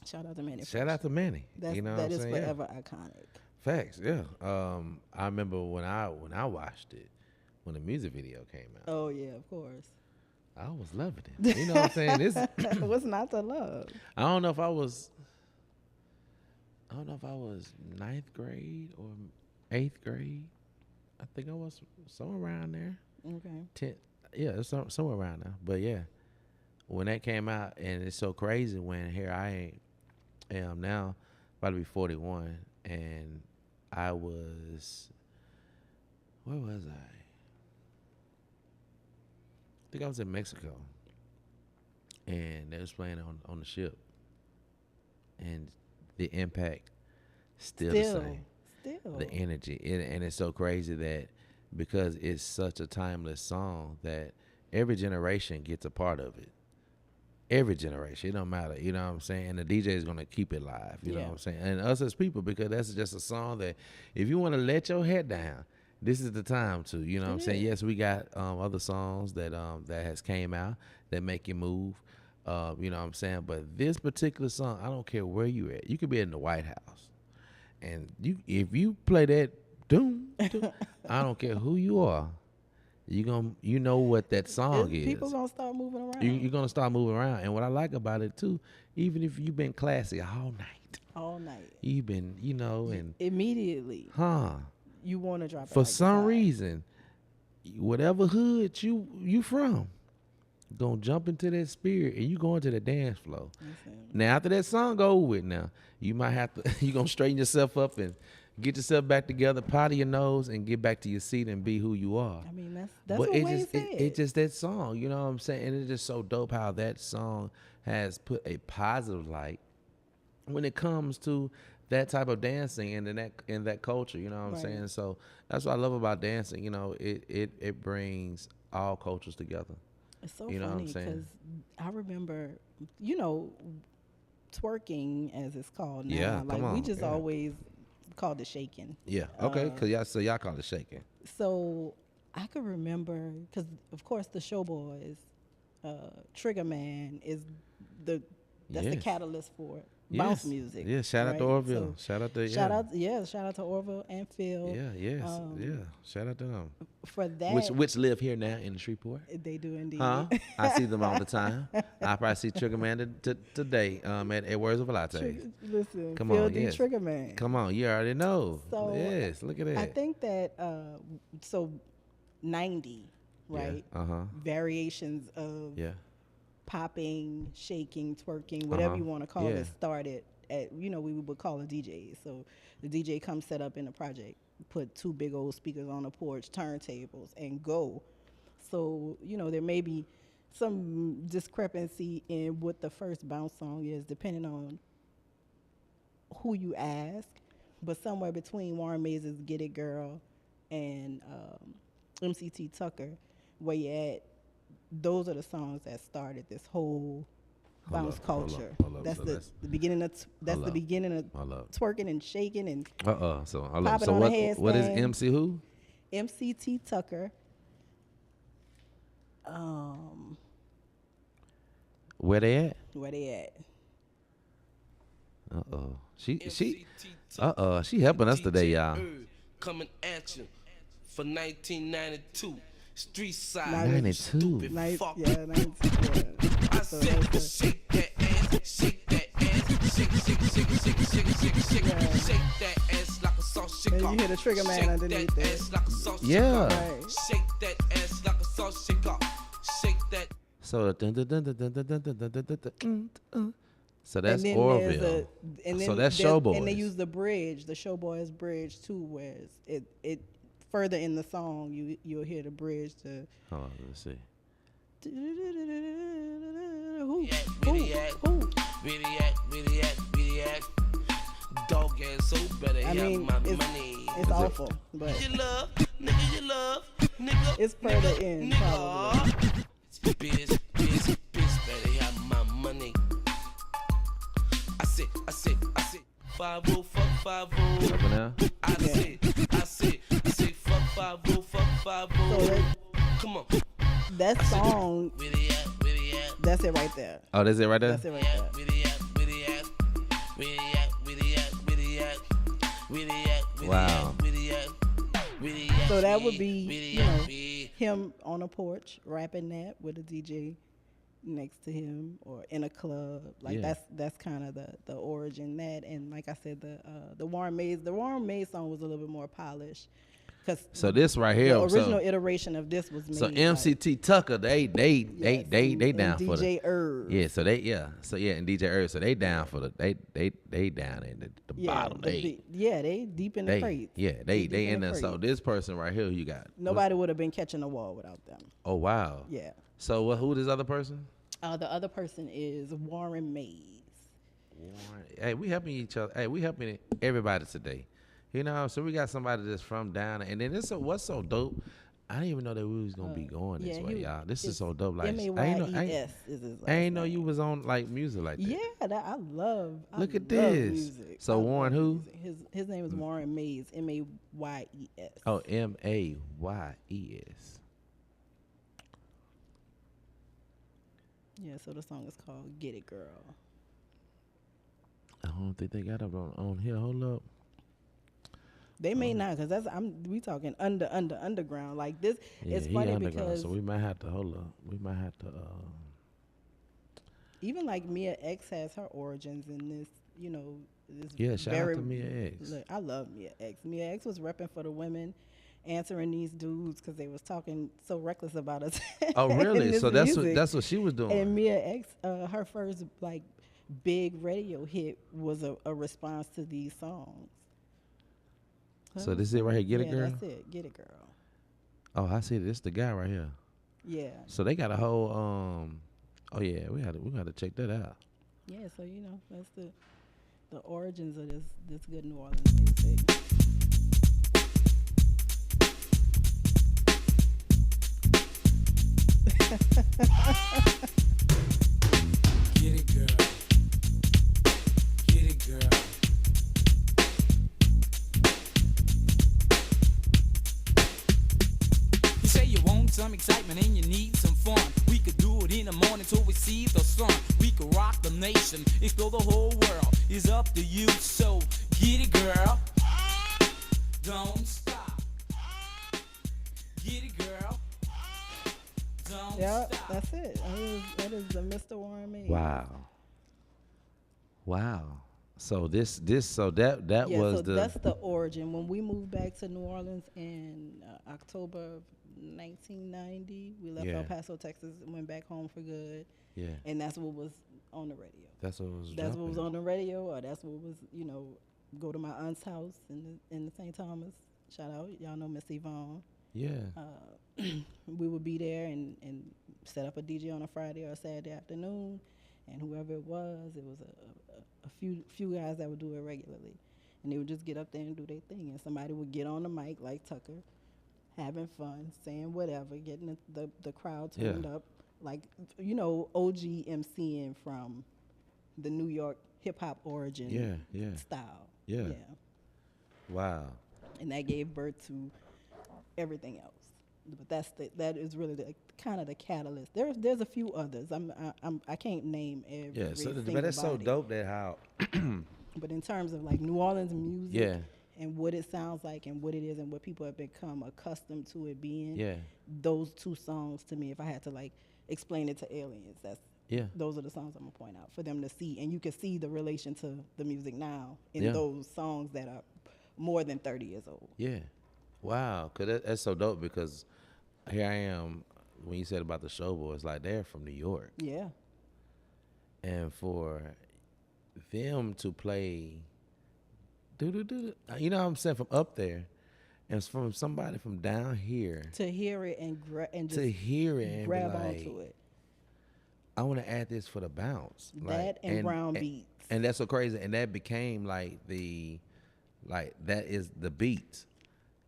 B: Shout out to Manny
A: Shout
B: Fresh.
A: out to Manny. You know what
B: That
A: I'm
B: is
A: saying? Yeah.
B: forever iconic.
A: Facts, yeah. I remember when I watched it, when the music video came out,
B: Oh yeah, of course.
A: I was loving it. You know what I'm saying? This
B: What's not to love?
A: I don't know if I was ninth grade or eighth grade. I think I was somewhere around there.
B: Okay.
A: 10, yeah, it's somewhere around there. But yeah, when that came out, and it's so crazy when here I am now, about to be 41, and I was, where was I? I think I was in Mexico, and they was playing on the ship, and the impact still the same.
B: Still.
A: The energy, and it's so crazy that because it's such a timeless song that every generation gets a part of it. Every generation, it don't matter, you know what I'm saying? And the DJ is gonna keep it live, you know what I'm saying? And us as people, because that's just a song that if you want to let your head down, this is the time to, you know what I'm saying? Yes, we got other songs that that has came out that make you move, you know what I'm saying? But this particular song, I don't care where you at. You could be in the White House, and if you play that doom, I don't care who you are. You know what that song is.
B: People gonna start moving around.
A: You're gonna start moving around, and what I like about it too, even if you've been classy
B: all night.
A: you've been, and
B: Immediately,
A: huh?
B: you want to drop it.
A: For
B: like
A: some
B: it's hot.
A: reason, whatever hood you from, gonna jump into that spirit, and you going to the dance floor.
B: Listen,
A: Now after that song go with, now you might have to you gonna straighten yourself up and get yourself back together, powder your nose, and get back to your seat and be who you are.
B: I mean, that's
A: But
B: what
A: it
B: Wayne
A: just
B: said.
A: it just that song, you know what I'm saying? And it's just so dope how that song has put a positive light when it comes to that type of dancing and in that culture, you know what I'm
B: Right.
A: saying? So that's what I love about dancing. It brings all cultures together.
B: It's so
A: You know what I'm
B: funny
A: saying?
B: because I remember, twerking as it's called now.
A: Yeah,
B: like
A: come on,
B: we just
A: yeah.
B: always called it shaking.
A: Yeah. Okay. Cause y'all call it shaking.
B: So I could remember because of course the Showboys, Trigger Man is that's the
A: Yes.
B: catalyst for bounce
A: Yes.
B: music.
A: Yeah. Shout out to
B: right?
A: Orville.
B: So
A: Shout out to
B: shout out to Orville and Phil.
A: Yeah. Yes.
B: Um,
A: Yeah. Shout out to them.
B: For that,
A: Which live here now in Shreveport.
B: they do indeed.
A: Huh? I see them all the time. I probably see Trigger Man today at Words of Lattes.
B: Listen,
A: Come
B: Phil
A: on,
B: D.
A: yes.
B: Trigger Man.
A: Come on, you already know.
B: So
A: Yes, look at that.
B: I think that so 90, right?
A: Yeah. Uh-huh.
B: Variations of
A: Yeah.
B: popping, shaking, twerking, whatever you want to call
A: Yeah.
B: it, started at we would call it DJs. So the DJ comes set up in the project, put two big old speakers on the porch, turntables, and go. So there may be some discrepancy in what the first bounce song is, depending on who you ask, but somewhere between Warren Mays' "Get It Girl" and MCT Tucker, where you at, those are the songs that started this whole bounce culture.
A: hold up.
B: That's
A: So
B: the beginning of
A: hold up,
B: beginning of
A: hold up.
B: twerking and shaking and
A: So hold up.
B: popping
A: So
B: on a
A: what is
B: headstand.
A: MC who?
B: MCT Tucker.
A: Where they at?
B: Where they at?
A: She helping us today, y'all.
C: Coming at you for 1992. Street side.
A: 92.
C: Fuck.
B: Yeah, 92. Yeah.
C: I said, shake that ass, shake that ass, shake that ass like a sauce shaker.
B: And you hear the trigger man
C: shake
B: underneath
C: that
B: there.
C: ass like a sauce
A: Yeah.
C: shaker.
B: Right.
C: Shake that ass like a sauce shaker. Shake that.
A: So so that's
B: and then
A: Orville. So that's Showboys.
B: And they use the bridge, the Showboys bridge too, where it further in the song you'll hear the bridge to.
A: Hold on, let's see.
C: Dog ass so better
B: I mean,
C: have my
B: it's,
C: money.
B: it's awful, but
C: You love, nigga.
B: it's further in probably.
C: Bitch, better have my money. I said, 5-0, fuck 5-0.
A: Up and down.
C: I said, fuck 5-0, fuck 5-0.
B: So
C: Come on.
B: that song,
C: Where they at?
B: that's it right there.
A: Oh, that's it right there?
B: That's it right there.
C: Where they at?
A: Wow.
B: So that would be, him on a porch rapping that with a DJ next to him or in a club. Like
A: Yeah.
B: that's kind of the origin that. And like I said, the Warren Mays song was a little bit more polished.
A: So this right here,
B: the original iteration of this was made.
A: So MCT Tucker, they down
B: and
A: for
B: DJ
A: the
B: Irv.
A: Yeah, so and DJ Irv, so they down for the they down in the bottom.
B: They deep in the crates.
A: Yeah, they
B: deep
A: in there.
B: the
A: So
B: crates.
A: this person right here, you got
B: Nobody would have been catching the wall without them.
A: Oh wow.
B: Yeah.
A: So who this other person?
B: The other person is Warren Mays.
A: Hey, we helping each other. Hey, we helping everybody today. You know, so we got somebody that's from down, and then what's so dope. I didn't even know that we was gonna be going this way, y'all. This is so dope. Like
B: M-A-Y-E-S is his last
A: I ain't know
B: name.
A: you was on like music like that.
B: Yeah, I love.
A: Look at
B: love
A: this.
B: Music.
A: So
B: I love
A: Warren who?
B: music. His name is Warren Mays. M-A-Y-E-S.
A: Oh, M-A-Y-E-S.
B: Yeah. So the song is called "Get It, Girl."
A: I don't think they got it on here. Hold up.
B: They may not, cause we talking underground like this.
A: Yeah,
B: it's funny because
A: so we might have to hold up. We might have to.
B: Even like Mia X has her origins in this. This
A: Yeah, shout
B: very,
A: out to Mia X.
B: Look, I love Mia X. Mia X was repping for the women, answering these dudes because they was talking so reckless about us.
A: Oh, really?
B: in this
A: So
B: music.
A: that's what she was doing.
B: And Mia X, her first like big radio hit was a response to these songs.
A: So this is it right here. Get it, girl.
B: That's it. Get it, girl.
A: Oh, I see. This the guy right here.
B: Yeah.
A: So they got a whole. Oh yeah, we got to check that out.
B: Yeah. So that's the origins of this good New Orleans music.
C: Get it, girl. Get it, girl. You say you want some excitement and you need some fun. We could do it in the morning till we see the sun. We could rock the nation, explore the whole world. It's up to you, so get it, girl. Don't stop. Get it, girl. Don't
B: Yeah,
C: stop.
B: that's it. That is the Mr. Warren Mays.
A: Wow. So that
B: Yeah,
A: was
B: so
A: the.
B: that's the origin. When we moved back to New Orleans in October of 1990, we left
A: Yeah.
B: El Paso, Texas, and went back home for good.
A: Yeah.
B: And that's what was on the radio.
A: That's what was.
B: That's what was
A: dropping.
B: on the radio, or that's what was, go to my aunt's house in the St. Thomas. Shout out, y'all know Miss Yvonne.
A: Yeah.
B: We would be there and set up a DJ on a Friday or a Saturday afternoon, and whoever it was a few guys that would do it regularly, and they would just get up there and do their thing, and somebody would get on the mic like Tucker, having fun, saying whatever, getting the crowd turned up like, you know, OG MCing from the New York hip hop origin style.
A: Yeah. Wow.
B: And that gave birth to everything else. But that is really the kind of the catalyst. There's a few others. I can't name every.
A: Yeah, but that's so dope that how.
B: But in terms of like New Orleans music,
A: Yeah.
B: and what it sounds like and what it is and what people have become accustomed to it being.
A: Yeah.
B: Those two songs to me, if I had to like explain it to aliens, those are the songs I'm gonna point out for them to see, and you can see the relation to the music now in those songs that are more than 30 years old.
A: Yeah. Wow, cause that's so dope because here I am when you said about the Showboys, like they're from New York.
B: Yeah.
A: And for them to play you know what I'm saying, from up there, and it's from somebody from down here
B: to hear it and just
A: to hear it and
B: grab
A: be like,
B: onto it.
A: I want to add this for the bounce.
B: That and brown beats.
A: And that's so crazy. And that became like that is the beat.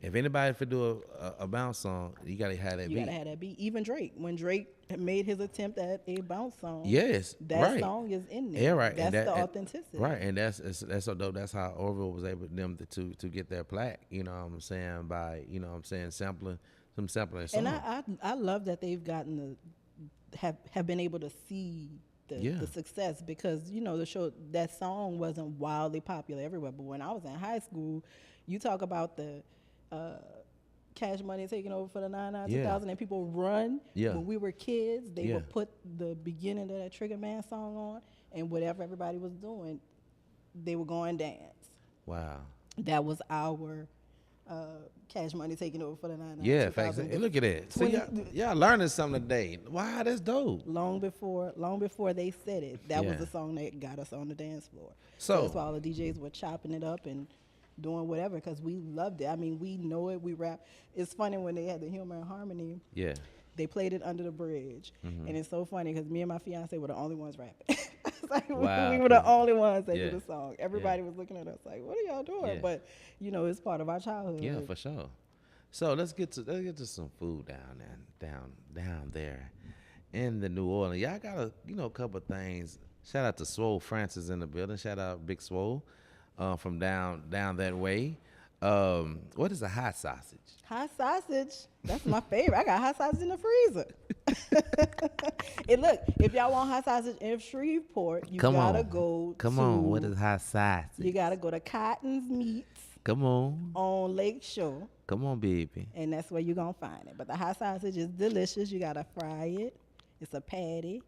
A: If anybody could do a bounce song, you gotta have that beat.
B: You gotta have that beat. Even Drake, when Drake made his attempt at a bounce song,
A: yes,
B: that song is in there.
A: Yeah, right.
B: That's the authenticity.
A: Right, and that's so dope. That's how Orville was able to get their plaque. You know what I'm saying, by sampling songs.
B: And I love that they've gotten have been able to see the success, because the show, that song wasn't wildly popular everywhere. But when I was in high school, you talk about the Cash Money taking over for the 99 2000, and people run. When we were kids, they would put the beginning of that Trigger Man song on, and whatever everybody was doing, they would go and dance.
A: Wow.
B: That was our Cash Money taking over for the 99
A: Yeah, facts. Look at that. See, y'all learning something today. Wow, that's dope.
B: Long before they said it, that was the song that got us on the dance floor.
A: So
B: that's why all the DJs were chopping it up and doing whatever, because we loved it. I mean, we know it, we rap. It's funny when they had the Humor and Harmony.
A: Yeah.
B: They played it under the bridge. Mm-hmm. And it's so funny because me and my fiance were the only ones rapping. Like, we were the only ones that did the song. Everybody was looking at us like, what are y'all doing? But, it's part of our childhood.
A: Yeah, for sure. So let's get to some food down there in the New Orleans. Y'all got a couple of things. Shout out to Swole Francis in the building. Shout out Big Swole from down that way. What is a hot sausage?
B: Hot sausage, that's my favorite. I got hot sausage in the freezer. And look, if y'all want hot sausage in Shreveport, you gotta go.
A: Come on, what is hot sausage?
B: You gotta go to Cotton's Meats.
A: Come
B: on Lake Shore.
A: Come on, baby.
B: And that's where you're gonna find it. But the hot sausage is delicious. You gotta fry it. It's a patty.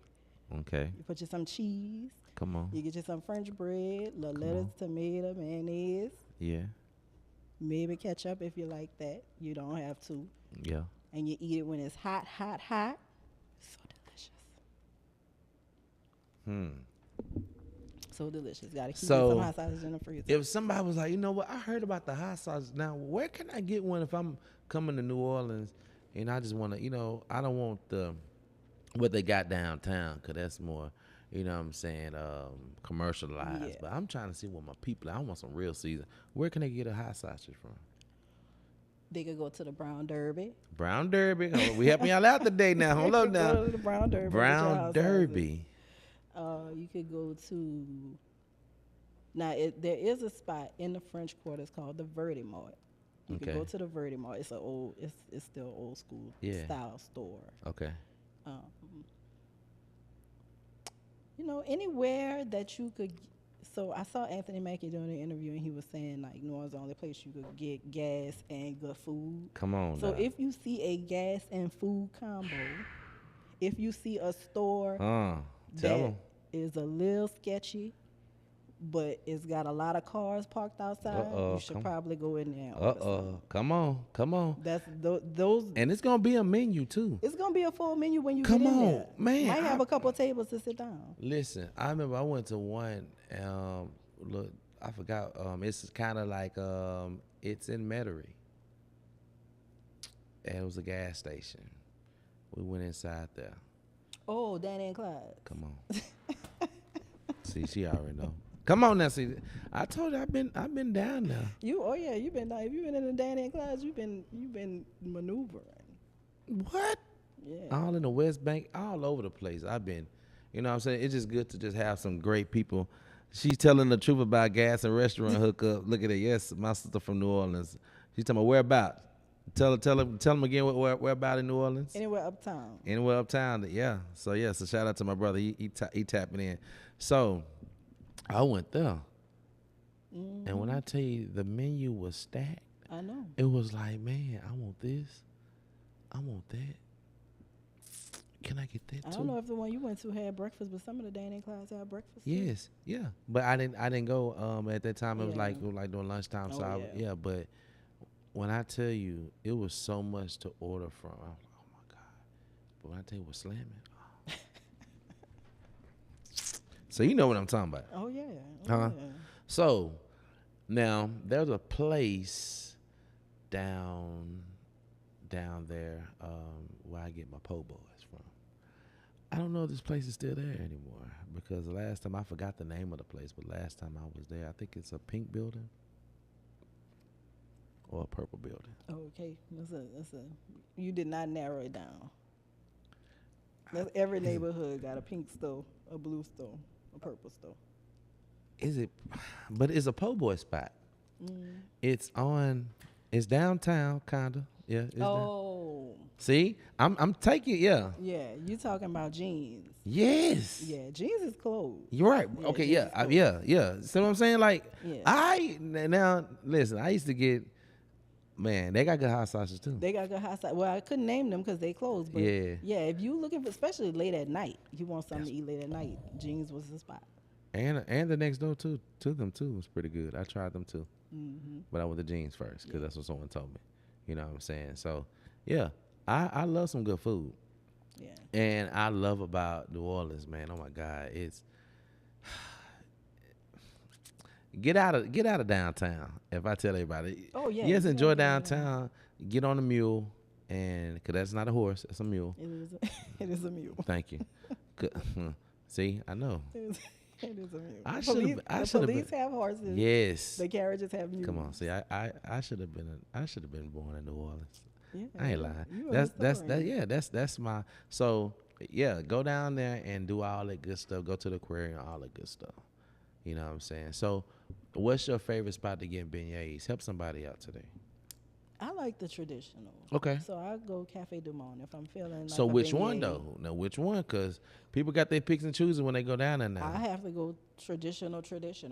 A: Okay.
B: You put you some cheese.
A: Come on.
B: You get you some French bread, little lettuce, tomato, mayonnaise.
A: Yeah.
B: Maybe ketchup if you like that. You don't have to.
A: Yeah.
B: And you eat it when it's hot, hot, hot. So delicious. So delicious. Got to keep some hot sausage in the freezer.
A: If somebody was like, you know what, I heard about the hot sausage. Now, where can I get one if I'm coming to New Orleans and I just want to, I don't want what they got downtown, because that's more, you know what I'm saying, commercialized. Yeah. But I'm trying to see what my people, I want some real season. Where can they get a hot sausage from?
B: They could go to the Brown Derby.
A: Brown Derby. Oh, we helping y'all out today now. Hold on now.
B: Go to the Brown Derby.
A: Brown Derby.
B: You could go to, now there is a spot in the French Quarter. It's called the Verdi Mart. You could go to the Verdi Mart. It's it's still old school style store.
A: Okay.
B: Anywhere that you could. So I saw Anthony Mackie doing an interview, and he was saying like New Orleans is the only place you could get gas and good food.
A: Come on.
B: So if you see a gas and food combo, if you see a store that is a little sketchy, but it's got a lot of cars parked outside, you should probably go in there.
A: Come on.
B: That's those.
A: And it's gonna be a menu too.
B: It's gonna be a full menu when you get in there.
A: Man.
B: Might have a couple of tables to sit down.
A: Listen, I remember I went to one. Look, I forgot. It's kind of like it's in Metairie, and it was a gas station. We went inside there.
B: Oh, Danny and Clyde.
A: Come on. See, she already know. Come on now, see. I told you I've been down now.
B: You've been down. If you've been in the Danny and Clyde, you've been maneuvering.
A: What?
B: Yeah.
A: all in the West Bank, all over the place. I've been, you know what I'm saying? It's just good to just have some great people. She's telling the truth about gas and restaurant hookup. Look at it. Yes, my sister from New Orleans. She's talking about whereabouts. Tell them again where about in New Orleans.
B: Anywhere uptown.
A: Anywhere uptown. Yeah. So shout out to my brother. He tapping in. So I went there, and when I tell you the menu was stacked,
B: I know.
A: it was like, man, I want this, I want that. Can I get that too?
B: I don't know if the one you went to had breakfast, but some of the Danny Clouds had breakfast.
A: Yes, yeah. But I didn't go at that time. It was like during lunchtime.
B: Oh,
A: So yeah. But when I tell you, it was so much to order from. I was like, oh my God. But when I tell you what's slamming. Oh. So you know what I'm talking about.
B: Oh yeah.
A: Yeah. So now there's a place down there where I get my po' boys from. I don't know if this place is still there anymore because the last time I forgot the name of the place, but last time I was there, I think it's a pink building or a purple building.
B: Oh, okay. That's a. You did not narrow it down. Every neighborhood got a pink store, a blue store, a purple store.
A: Is it? But it's a po' boy spot. It's downtown, kinda. Yeah. It's down. See, I'm taking
B: Yeah, you talking about Jeans?
A: Yes.
B: Yeah, Jeans is closed.
A: You're right.
B: Yeah,
A: Okay.
B: Jeans
A: Yeah. See what I'm saying? Like,
B: Yeah.
A: now listen. I used to get. Man, they got good hot sauces too.
B: They got good hot sauce. Well, I couldn't name them because they closed. But
A: Yeah.
B: if you looking for, especially late at night, you want something to eat late at night, Jeans was the spot.
A: And the next door to them too was pretty good. I tried them too, but I went to Jeans first because that's what someone told me. You know what I'm saying? So yeah, I love some good food.
B: Yeah.
A: And I love about New Orleans, man. Oh my God, it's get out of downtown. If I tell everybody,
B: Oh yeah.
A: yes,
B: you
A: enjoy
B: gotta
A: downtown. Get on a mule, and because that's not a horse, it's a mule.
B: It is a mule.
A: Thank you. See, I know.
B: It is a mule.
A: I
B: The
A: should have
B: police
A: been.
B: have horses.
A: Yes.
B: The carriages have mules.
A: Come on. See, I should have been born in New Orleans.
B: Yeah,
A: I ain't lying.
B: you a historian.
A: That's my. So yeah, go down there and do all that good stuff. Go to the aquarium, all that good stuff. You know what I'm saying? So, what's your favorite spot to get beignets? Help somebody out today.
B: I like the traditional.
A: Okay.
B: So I go Cafe Du Monde if I'm feeling like
A: So
B: a
A: which one
B: beignet.
A: though? Now which one? Because people got their picks and chooses when they go down there now.
B: I have to go traditional.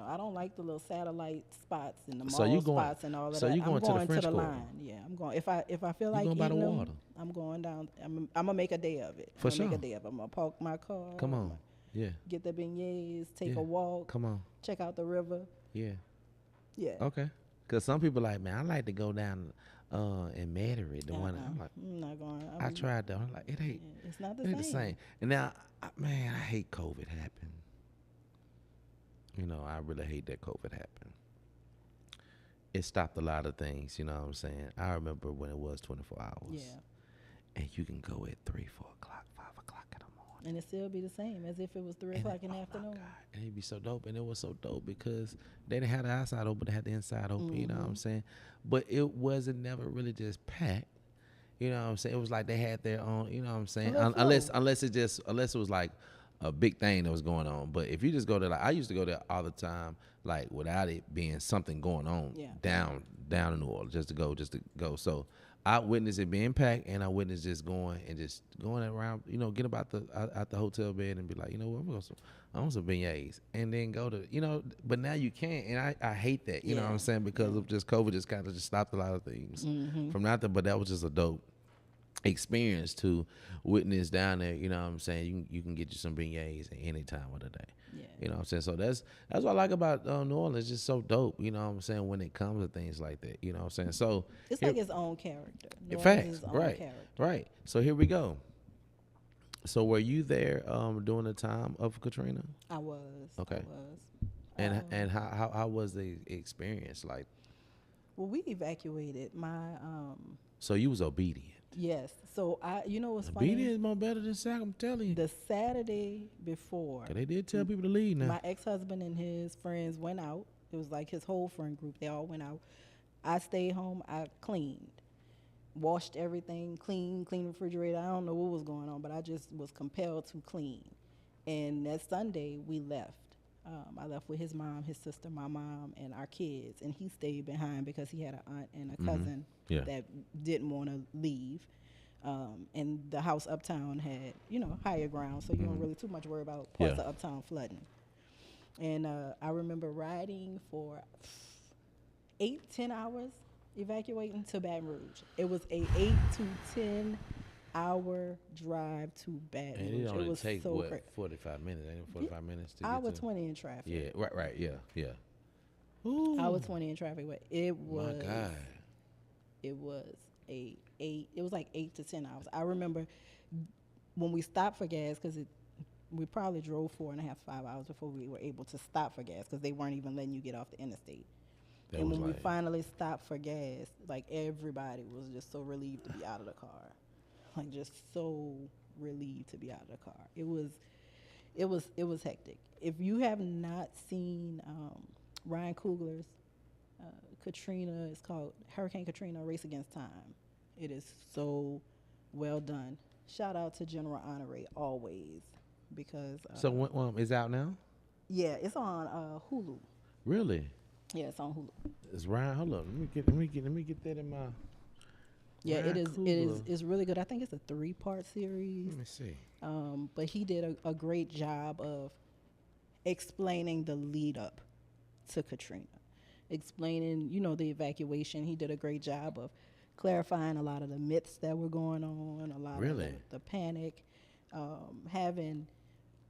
B: I don't like the little satellite spots and the mall
A: So you going-
B: spots and all of
A: so
B: that.
A: you going
B: I'm
A: to the
B: going
A: French
B: to the
A: Quarter?
B: line. Yeah, I'm going. If I feel like
A: going by the
B: eating them,
A: water?
B: I'm going down. I'm gonna make a day of it.
A: For
B: I'm gonna
A: sure.
B: Make a day of it. I'm gonna park my car.
A: Come on. Yeah.
B: Get the beignets. Take
A: Yeah.
B: a walk.
A: Come on.
B: Check out the river.
A: Yeah.
B: Yeah.
A: Okay. Because some people like, man, I like to go down in Metairie, the one. I'm like,
B: I'm not going.
A: I tried that. I'm like, it ain't.
B: It's not
A: It ain't the same. And now, man, I hate COVID happened. You know, I really hate that COVID happened. It stopped a lot of things, you know what I'm saying? I remember when it was 24 hours.
B: Yeah.
A: And you can go at 3, 4 o'clock, 5 o'clock in the morning.
B: And it still be the same as if it was 3
A: And
B: o'clock in the
A: oh my
B: afternoon.
A: God. And it'd be so dope. And it was so dope because they didn't have the outside open, they had the inside open, you know what I'm saying? But it wasn't never really just packed. You know what I'm saying? It was like they had their own, you know what I'm saying? Unless it was like a big thing that was going on. But if you just go there, like I used to go there all the time, like without it being something going on down in New Orleans, just to go. So I witnessed it being packed, and I witnessed just going around, you know, get about out the hotel bed and be like, you know what, I want some beignets, and then go to, you know. But now you can't, and I hate that, you know what I'm saying, because of just COVID, just kind of just stopped a lot of things from nothing. But that was just a dope experience to witness down there, you know what I'm saying. You can get you some beignets at any time of the day. You know what I'm saying? So that's what I like about New Orleans. It's just so dope, you know what I'm saying, when it comes to things like that, you know what I'm saying? So
B: It's like its own character. New Orleans
A: facts,
B: is its own
A: right,
B: character.
A: right. So here we go. So were you there during the time of Katrina?
B: I was.
A: Okay.
B: I was.
A: And how was the experience like?
B: Well, we evacuated my
A: So you was obedient.
B: yes. So you know what's funny?
A: Obedient is more better than sack, I'm telling you.
B: The Saturday before,
A: 'Cause they did tell people to leave now.
B: my ex-husband and his friends went out. It was like his whole friend group. They all went out. I stayed home. I cleaned. washed everything, clean refrigerator. I don't know what was going on, but I just was compelled to clean. And that Sunday, we left. I left with his mom, his sister, my mom, and our kids. And he stayed behind because he had an aunt and a cousin that didn't want to leave. And the house uptown had, higher ground, so you don't really too much worry about parts of uptown flooding. And I remember riding for 8-10 hours evacuating to Baton Rouge. It was a 8 to 10 hour drive to Baton Rouge.
A: And it only
B: was
A: take
B: so
A: what,
B: great.
A: 45 minutes? Ain't it 45 minutes to
B: Hour
A: get to?
B: 20 in traffic.
A: Yeah, right, yeah. Ooh.
B: Hour 20 in traffic, but it was.
A: My God.
B: It was it was like 8 to 10 hours. I remember when we stopped for gas, because we probably drove 4.5, 5 hours before we were able to stop for gas, because they weren't even letting you get off the interstate. And when we finally stopped for gas, like everybody was just so relieved to be out of the car, like just so relieved to be out of the car. It was hectic. If you have not seen Ryan Coogler's Katrina, it's called Hurricane Katrina: Race Against Time. It is so well done. Shout out to General Honore always, because
A: so is out now?
B: Yeah, it's on Hulu.
A: Really?
B: Yeah, it's on Hulu.
A: It's Ryan. Hold up. Let me get that in my.
B: Yeah,
A: Ryan
B: it is.
A: Coogler.
B: It is. It's really good. I think it's a 3-part series.
A: Let me see.
B: But he did a great job of explaining the lead up to Katrina, explaining, the evacuation. He did a great job of clarifying a lot of the myths that were going on, a lot of the panic, having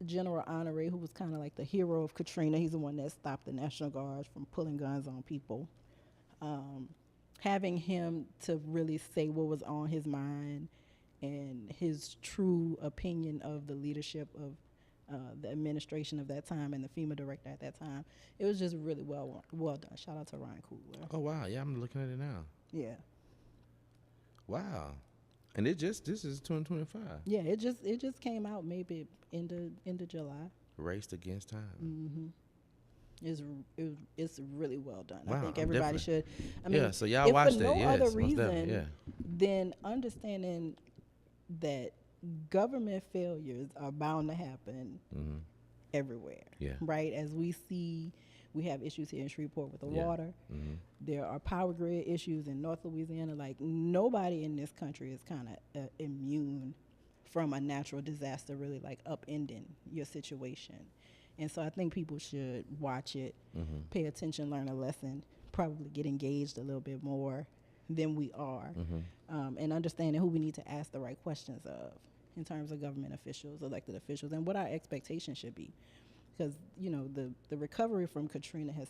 B: General Honore, who was kind of like the hero of Katrina. He's the one that stopped the National Guard from pulling guns on people. Having him to really say what was on his mind and his true opinion of the leadership of the administration of that time and the FEMA director at that time. It was just really well done. Shout out to Ryan Coogler.
A: Oh wow, yeah, I'm looking at it now.
B: Yeah.
A: Wow. And this is 2025.
B: Yeah, it just came out maybe end of July.
A: Raced Against Time.
B: Mm-hmm. It's really well done.
A: Wow,
B: I think everybody should. I mean,
A: yeah, so y'all watched
B: it.
A: it.
B: No other
A: Yes,
B: reason than understanding that government failures are bound to happen everywhere.
A: Yeah.
B: Right? As we see, we have issues here in Shreveport with the water.
A: Mm-hmm.
B: There are power grid issues in North Louisiana. Like, nobody in this country is kind of immune from a natural disaster really like upending your situation. And so I think people should watch it, pay attention, learn a lesson, probably get engaged a little bit more than we are, and understanding who we need to ask the right questions of in terms of government officials, elected officials, and what our expectations should be. Because, the recovery from Katrina has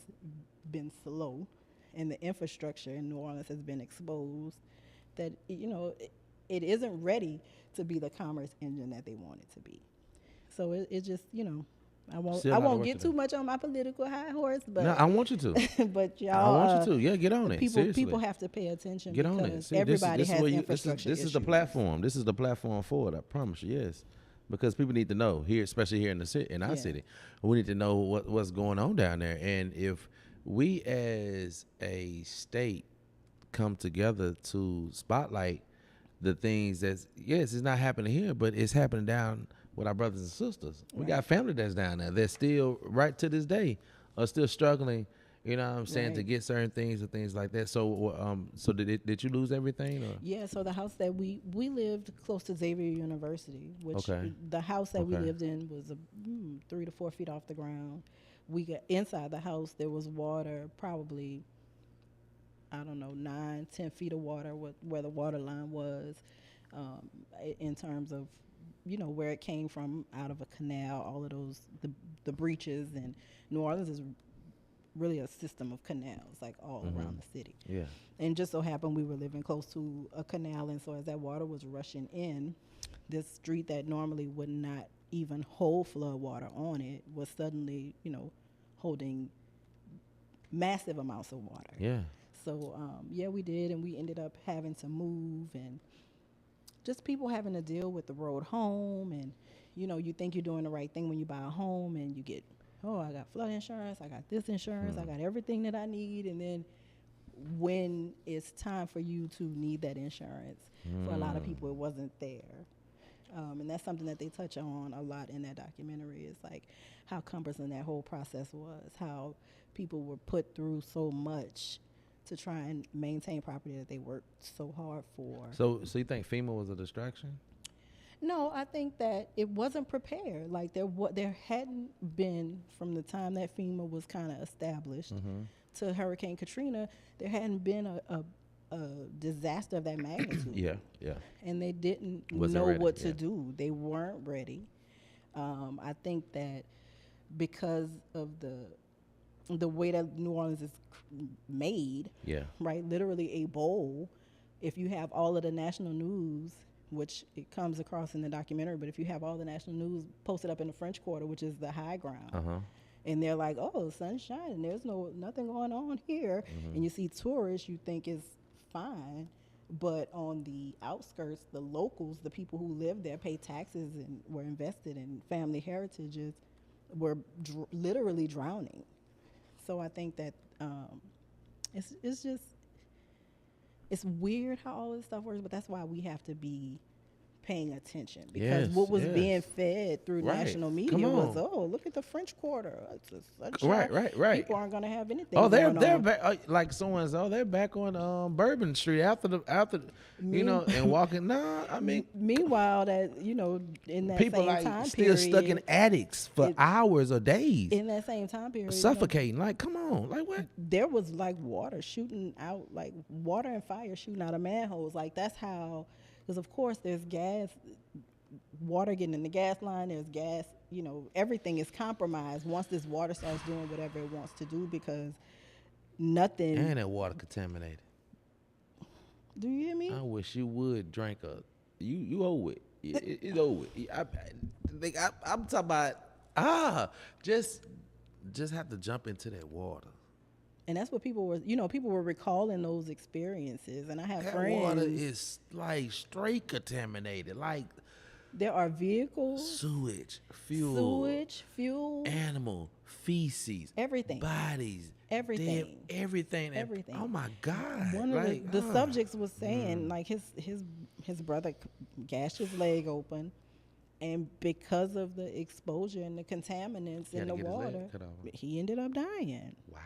B: been slow, and the infrastructure in New Orleans has been exposed, that, it isn't ready to be the commerce engine that they want it to be. So it just, I won't get too much on my political high horse, but
A: no, I want you to.
B: but y'all,
A: I want you to. Yeah, get on it.
B: People have to pay attention.
A: Get on it. See,
B: everybody has
A: this
B: infrastructure
A: this is the platform. This is the platform for it. I promise you. Yes, because people need to know here, especially here in the city, in our city, we need to know what's going on down there. And if we as a state come together to spotlight the things that's it's not happening here, but it's happening down with our brothers and sisters. We got family that's down there. They're still, right to this day, are still struggling, you know what I'm saying, to get certain things and things like that. So so did you lose everything? Or?
B: Yeah, so the house that we lived close to Xavier University, which the house that we lived in was 3 to 4 feet off the ground. We got inside the house, there was water, probably, 9-10 feet of water where the water line was, in terms of, where it came from, out of a canal, all of those, the breaches. And New Orleans is really a system of canals, like all around the city. Yeah. And just so happened we were living close to a canal, and so as that water was rushing in, this street that normally would not even hold flood water on it was suddenly, holding massive amounts of water. Yeah. So, we did, and we ended up having to move, and just people having to deal with the road home. And, you think you're doing the right thing when you buy a home, and you get, I got flood insurance, I got this insurance, I got everything that I need. And then when it's time for you to need that insurance. For a lot of people, it wasn't there. And that's something that they touch on a lot in that documentary, is like how cumbersome that whole process was, how people were put through so much to try and maintain property that they worked so hard for.
A: So you think FEMA was a distraction?
B: No, I think that it wasn't prepared. Like there hadn't been, from the time that FEMA was kind of established to Hurricane Katrina, there hadn't been a disaster of that magnitude.
A: Yeah.
B: And they didn't
A: Wasn't
B: know
A: ready,
B: what to do. They weren't ready. I think that because of the way that New Orleans is made, right, literally a bowl, if you have all of the national news, which it comes across in the documentary, but if you have all the national news posted up in the French Quarter, which is the high ground, and they're like, oh, the sun's shining, there's nothing going on here, and you see tourists, you think it's fine, but on the outskirts, the locals, the people who live there, pay taxes and were invested in family heritages, were literally drowning. So I think that it's just, it's weird how all this stuff works, but that's why we have to be paying attention, because what was being fed through national media was, oh, look at the French Quarter. It's a sunshine.
A: Right.
B: People aren't going to have anything.
A: Oh, they're back, like someone's. Oh, they're back on Bourbon Street after you know, and walking. No, I mean.
B: Meanwhile, that in that
A: people
B: same time
A: still
B: period,
A: stuck in attics for hours or days.
B: In that same time period,
A: suffocating. Like, come on, like what?
B: There was like water shooting out, like water and fire shooting out of manholes. Like that's how. Because, of course, there's gas, water getting in the gas line, there's gas, everything is compromised once this water starts doing whatever it wants to do, because nothing. And
A: that water contaminated.
B: Do you hear me?
A: I wish you would drink you owe it. It's over. I'm talking about, just have to jump into that water.
B: And that's what people were recalling those experiences. And I have friends.
A: That water is like straight contaminated. Like
B: there are vehicles,
A: sewage, fuel, animal feces,
B: everything,
A: bodies,
B: everything.
A: Oh my God!
B: One of the subjects was saying like his brother gashed his leg open, and because of the exposure and the contaminants in the water, he ended up dying.
A: Wow.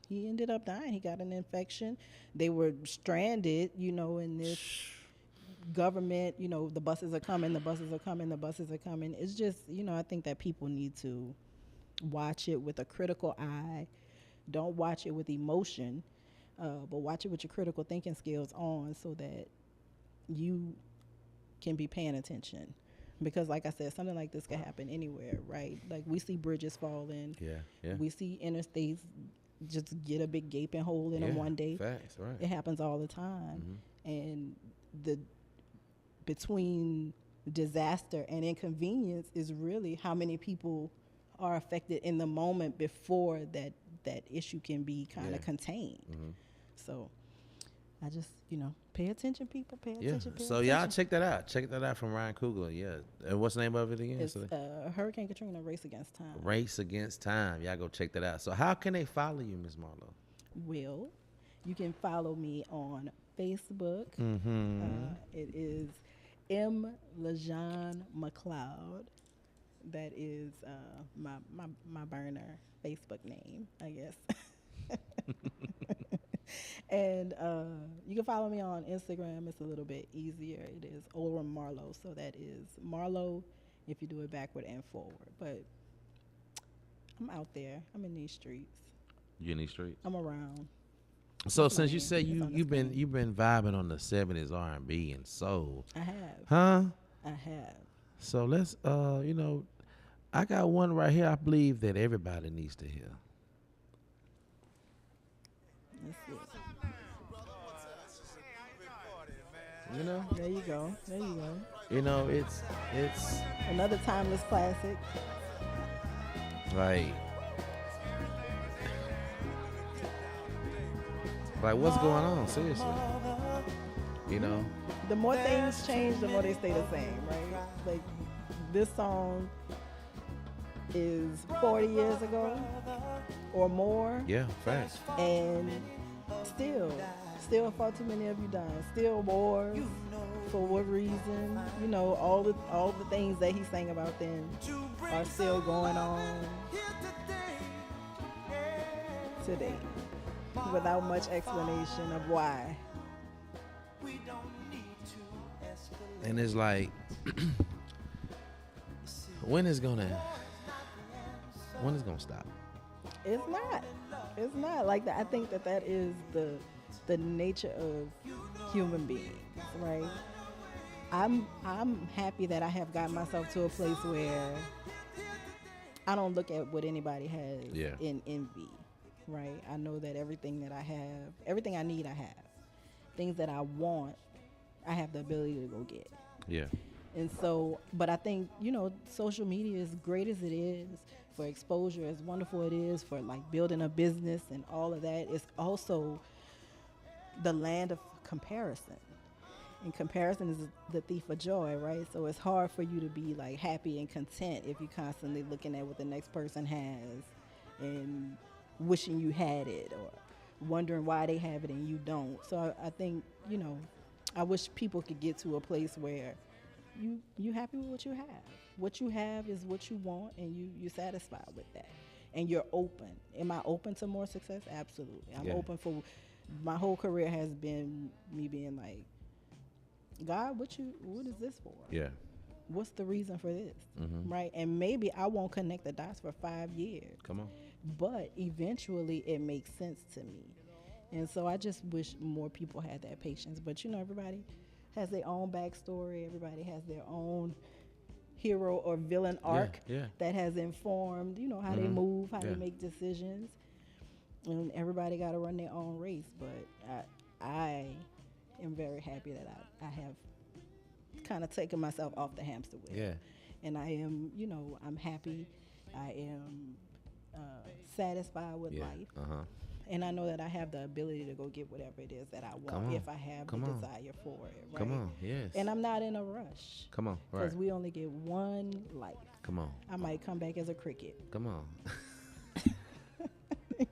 B: He ended up dying. He got an infection. They were stranded, in this government, the buses are coming. It's just, I think that people need to watch it with a critical eye. Don't watch it with emotion, but watch it with your critical thinking skills on, so that you can be paying attention. Because like I said, something like this can happen anywhere, right? Like we see bridges falling.
A: Yeah.
B: We see interstates just get a big gaping hole in them one day.
A: Facts, right.
B: It happens all the time. And between disaster and inconvenience is really how many people are affected in the moment before that issue can be kind of contained. So I just, pay attention, people. Pay attention.
A: So y'all check that out. Check that out from Ryan Coogler. Yeah. And what's the name of it again?
B: It's Hurricane Katrina, Race Against Time.
A: Race Against Time. Y'all go check that out. So how can they follow you, Ms. Marlo?
B: Well, you can follow me on Facebook. It is M. LaJean McLeod. That is my burner Facebook name, I guess. And you can follow me on Instagram. It's a little bit easier. It is Ola Marlo. So that is Marlo if you do it backward and forward. But I'm out there. I'm in these streets.
A: You in these streets?
B: I'm around.
A: So since you say you've been vibing on the 70s R&B and soul.
B: I have.
A: Huh?
B: I have.
A: So let's I got one right here I believe that everybody needs to hear.
B: Let's see. There you go.
A: It's
B: another timeless classic.
A: Like what's going on? Seriously.
B: The more things change, the more they stay the same, right? Like this song is 40 years ago or more.
A: Yeah, facts.
B: And Still far too many of you dying. Still wars. For what reason? You know, all the things that he sang about then are still going on today without much explanation of why.
A: And it's like, when is gonna stop?
B: It's not. It's not like that. I think that is the nature of human beings, right? I'm happy that I have gotten myself to a place where I don't look at what anybody has in envy, right? I know that everything that I have, everything I need, I have. Things that I want, I have the ability to go get.
A: Yeah.
B: And so, but I think, you know, social media, as great as it is for exposure, as wonderful it is for like building a business and all of that, it's also the land of comparison. And comparison is the thief of joy, right? So it's hard for you to be like happy and content if you're constantly looking at what the next person has and wishing you had it or wondering why they have it and you don't. So I think, you know, I wish people could get to a place where you happy with what you have. What you have is what you want, and you're satisfied with that. And you're open. Am I open to more success? Absolutely. I'm open for. My whole career has been me being like, God, what is this for?
A: Yeah.
B: What's the reason for this? Right? And maybe I won't connect the dots for 5 years.
A: Come on.
B: But eventually it makes sense to me. And so I just wish more people had that patience. But you know, everybody has their own backstory. Everybody has their own hero or villain arc that has informed, you know, how they move, how they make decisions. And everybody got to run their own race. But I am very happy that I have kind of taken myself off the hamster wheel.
A: Yeah.
B: And I am, you know, I'm happy. I am satisfied with life. And I know that I have the ability to go get whatever it is that I want if I have the desire for it. Right?
A: Come on, yes.
B: And I'm not in a rush.
A: Come on, right.
B: Because we only get one life.
A: Come on.
B: I might come back as a cricket.
A: Come on.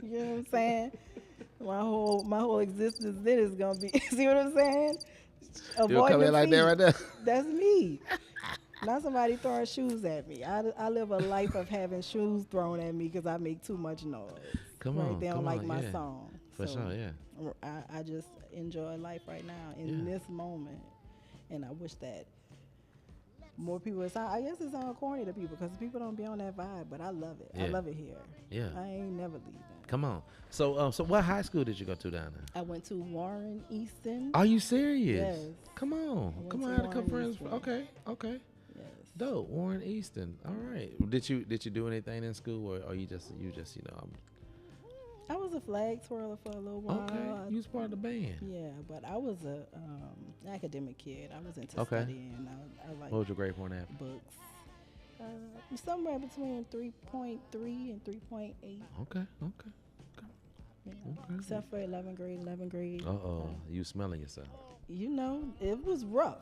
B: You know what I'm saying? My whole existence then is gonna be. See what I'm saying?
A: You'll come in like that right there.
B: That's me. Not somebody throwing shoes at me. I live a life of having shoes thrown at me because I make too much noise.
A: Come on.
B: They don't like my song.
A: For sure, yeah.
B: I just enjoy life right now in this moment, and I wish that more people. I guess it sounds corny to people because people don't be on that vibe, but I love it.
A: Yeah.
B: I love it here.
A: Yeah.
B: I ain't never leaving.
A: Come on. So what high school did you go to down there?
B: I went to Warren Easton.
A: Are you serious?
B: Yes.
A: Come on. Come on. I had a couple friends. Okay.
B: Yes.
A: Dope. Warren Easton. All right. Did you do anything in school, or you just you know?
B: I was a flag twirler for a little while.
A: Okay. You was part of the band.
B: Yeah, but I was a academic kid. I was into studying. I like.
A: What was your grade point at?
B: Books. Somewhere between 3.3 and 3.8.
A: Okay.
B: Yeah. Except for 11th grade.
A: You smelling yourself?
B: You know, it was rough.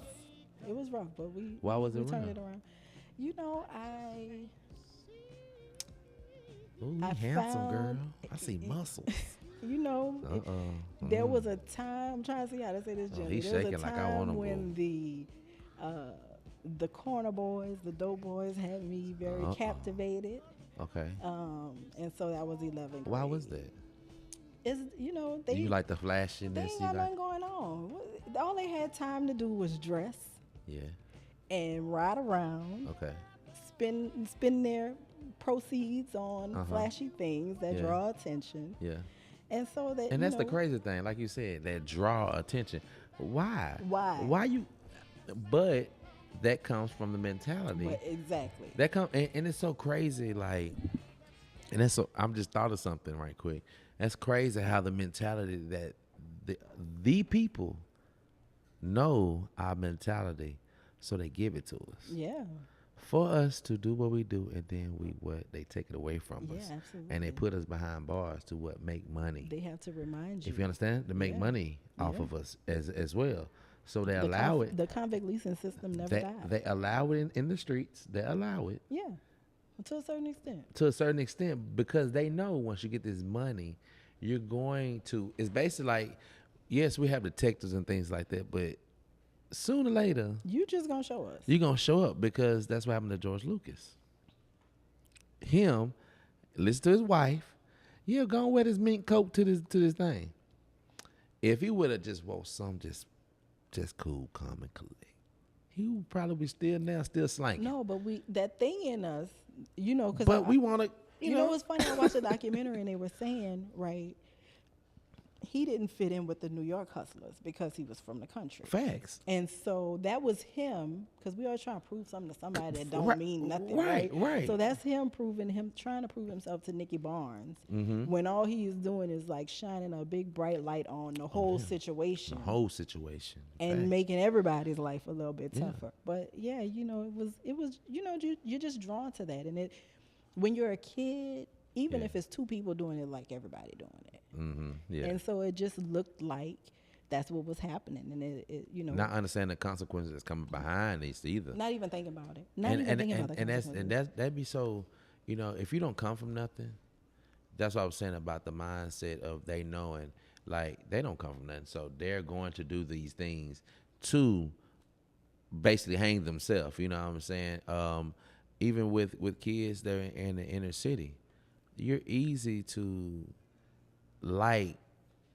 B: But we.
A: Why was it
B: turned it around? You know,
A: Ooh, handsome girl. I see muscles.
B: You know, there was a time. I'm trying to see how to say this, Jimmy.
A: He's
B: there
A: shaking
B: was a time
A: like I want him
B: when the corner boys, the dope boys, had me very captivated.
A: Okay.
B: And so that was 11th grade.
A: Why was that?
B: It's, you know,
A: you like the flashiness?
B: They ain't got nothing going on. All they had time to do was dress.
A: Yeah.
B: And ride around.
A: Okay.
B: Spend their proceeds on flashy things that draw attention.
A: Yeah.
B: And so that.
A: And that's the crazy thing, like you said, that draw attention. Why?
B: Why
A: you? But that comes from the mentality.
B: But exactly.
A: That and it's so crazy, like, and that's so. I'm just thought of something right quick. That's crazy how the mentality that the people know our mentality, so they give it to us.
B: Yeah.
A: For us to do what we do, and then they take it away from us.
B: Yeah, absolutely.
A: And they put us behind bars to make money.
B: They have to remind you.
A: If you understand, to make money off of us as well. So they allow it.
B: The convict leasing system never died.
A: They allow it in the streets. They allow it.
B: Yeah, to a certain extent.
A: To a certain extent, because they know once you get this money you're going to. It's basically like, yes, we have detectives and things like that, but sooner or later,
B: You just gonna show us.
A: you're gonna show up because that's what happened to George Lucas. Him, listen to his wife. Yeah, go and wear this mink coat to this thing. If he would have just wore some just cool, calm, and collect, he would probably be still slanking.
B: No, but that thing in us, you know, because
A: But we want to,
B: you know, it's funny. I watched a documentary and they were saying, right, he didn't fit in with the New York hustlers because he was from the country.
A: facts.
B: And so that was him, because we always trying to prove something to somebody that don't
A: Right,
B: mean nothing,
A: right,
B: right?
A: right.
B: So that's him trying to prove himself to Nicky Barnes, when all he is doing is like shining a big bright light on the whole situation.
A: The whole situation.
B: And
A: Facts.
B: making everybody's life a little bit tougher. But yeah, you know, it was you know, you're just drawn to that. And when you're a kid, even if it's two people doing it, like everybody doing it.
A: Yeah.
B: And so it just looked like that's what was happening. And it you know,
A: Not understanding the consequences that's coming behind this either.
B: not even thinking about it. Not even thinking about the consequences.
A: That'd be so, you know, if you don't come from nothing, that's what I was saying about the mindset of they knowing, like, they don't come from nothing. So they're going to do these things to basically hang themselves, you know what I'm saying? Even with kids that are in the inner city, you're easy to like,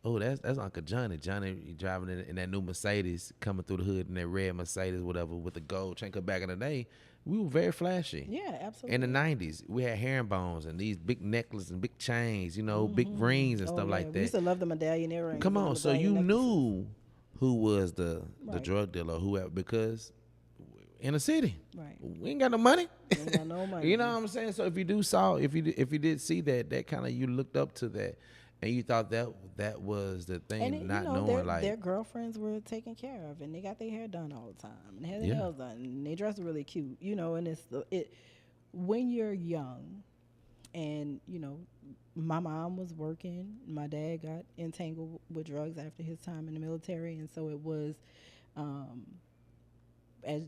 A: oh, that's Uncle Johnny. Johnny driving in that new Mercedes, coming through the hood in that red Mercedes, whatever, with the gold chain. 'Cause back in the day, we were very flashy.
B: Yeah, absolutely.
A: In the 90s, we had herringbones and these big necklaces and big chains, you know, big rings and stuff like that.
B: We used to love the medallion earrings.
A: Come
B: and
A: on,
B: the
A: so you
B: medallion necklaces.
A: knew who was the
B: Right.
A: drug dealer or whoever, because in the city,
B: Right.
A: we ain't got no money.
B: Ain't got no money.
A: You know what I'm saying? So if you did see that kind of, you looked up to that, and you thought that was the thing,
B: And
A: not
B: you know,
A: knowing like
B: their girlfriends were taken care of, and they got their hair done all the time, and had their
A: Yeah.
B: nails done, and they dress really cute, you know. And when you're young, and you know, my mom was working, my dad got entangled with drugs after his time in the military, and so it was, as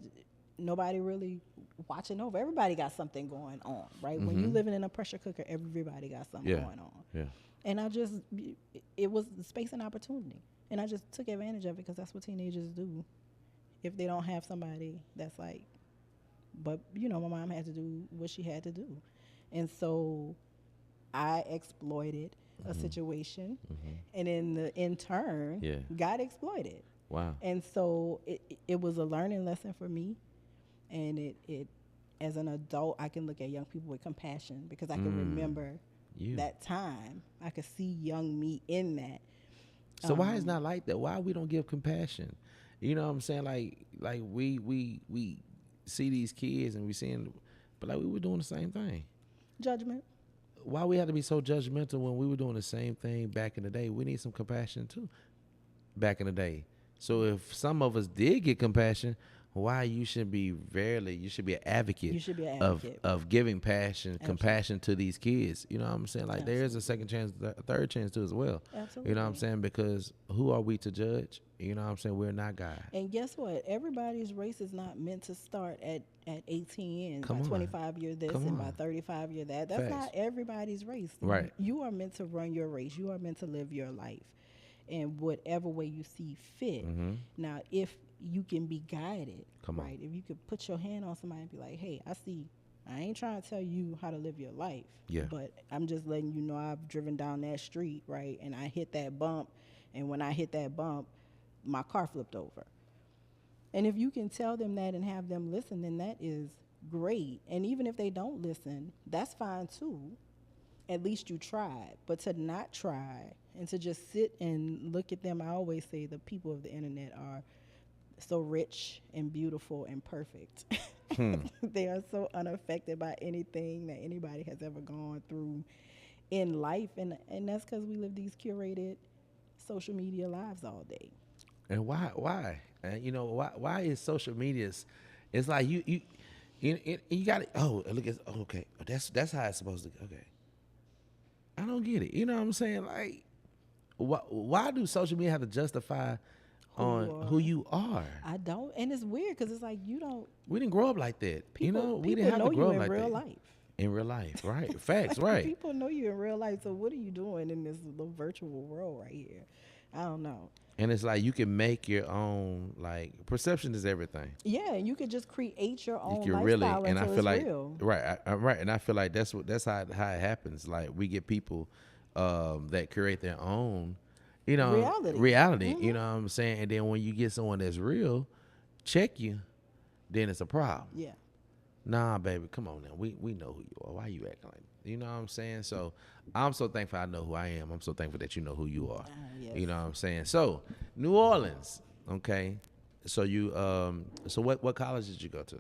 B: nobody really watching over. Everybody got something going on, right? When you living in a pressure cooker, everybody got something
A: Yeah.
B: going on.
A: yeah.
B: And it was space and opportunity. And I just took advantage of it because that's what teenagers do if they don't have somebody that's like, but, you know, my mom had to do what she had to do. And so I exploited a situation, and in turn,
A: Yeah.
B: got exploited.
A: Wow.
B: And so it was a learning lesson for me. And it as an adult, I can look at young people with compassion because I can remember that time. I could see young me in that.
A: So why it's not like that? Why we don't give compassion? You know what I'm saying? Like we see these kids and we seeing, but like we were doing the same thing.
B: Judgment.
A: Why we had to be so judgmental when we were doing the same thing back in the day? We need some compassion too. Back in the day. So if some of us did get compassion, why you should be you should be an advocate.
B: You should be an advocate.
A: of giving compassion to these kids. You know what I'm saying? Like there is a second chance, a third chance too as well.
B: Absolutely.
A: You know what I'm saying? Because who are we to judge? You know what I'm saying? We're not God.
B: And guess what? Everybody's race is not meant to start at 18 and
A: Come
B: by
A: on.
B: 25 year this
A: Come
B: and by
A: on.
B: 35 year that. That's
A: Facts.
B: not everybody's race.
A: Right.
B: You are meant to run your race. You are meant to live your life in whatever way you see fit. Now, if you can be guided,
A: Come on.
B: right? If you could put your hand on somebody and be like, hey, I ain't trying to tell you how to live your life.
A: Yeah.
B: But I'm just letting you know I've driven down that street, right? And I hit that bump. And when I hit that bump, my car flipped over. And if you can tell them that and have them listen, then that is great. And even if they don't listen, that's fine too. At least you tried. But to not try and to just sit and look at them, I always say the people of the internet are so rich and beautiful and perfect. They are so unaffected by anything that anybody has ever gone through in life. And that's because we live these curated social media lives all day.
A: And why? And you know why is social media? It's like you got it. Oh, look at okay. That's how it's supposed to. Okay, I don't get it. You know what I'm saying? Like, why do social media have to justify who you are?
B: I don't, and it's weird because it's like you don't.
A: We didn't grow up like that.
B: People,
A: we
B: people
A: didn't have
B: know
A: to grow
B: you
A: up
B: in
A: like
B: real
A: that.
B: life.
A: in real life, right? Facts, right?
B: People know you in real life, so what are you doing in this little virtual world right here? I don't know.
A: And it's like you can make your own. Like perception is everything.
B: Yeah, you could just create your own
A: You can
B: lifestyle
A: really, and I
B: until
A: feel
B: it's
A: like
B: real.
A: right, right, and I feel like that's how it happens. Like we get people that create their own, reality. You know what I'm saying? And then when you get someone that's real, check you, then it's a problem.
B: Yeah.
A: Nah, baby, come on now. We know who you are. Why you acting like? You know what I'm saying? So I'm so thankful I know who I am. I'm so thankful that you know who you are.
B: Yes.
A: You know what I'm saying? So New Orleans, okay. So you so what college did you go to?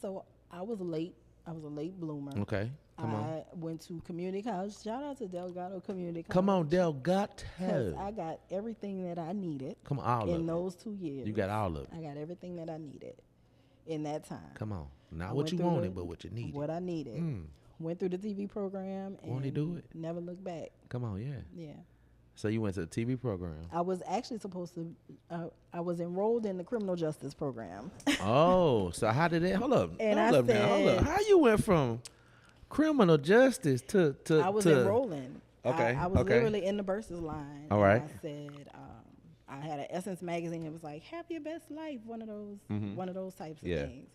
B: So I was late. I was a late bloomer.
A: Okay. Come on.
B: I went to community college. Shout out to Delgado Community College.
A: Come on, Delgado.
B: I got everything that I needed.
A: Come on, all of it.
B: In those 2 years.
A: You got all of it.
B: I got everything that I needed in that time.
A: Come on. Not what you wanted, but what you needed.
B: What I needed. Went through the TV program and
A: Won't he do it?
B: never looked back.
A: Come on, yeah.
B: Yeah.
A: So you went to the TV program.
B: I was actually supposed to, I was enrolled in the criminal justice program.
A: Oh, so how did that, hold up.
B: And
A: hold up. How you went from criminal justice to
B: I was enrolling.
A: Okay.
B: I was literally in the bursars line.
A: All right.
B: And I said, I had an Essence magazine. It was like, have your best life. One of those types of things.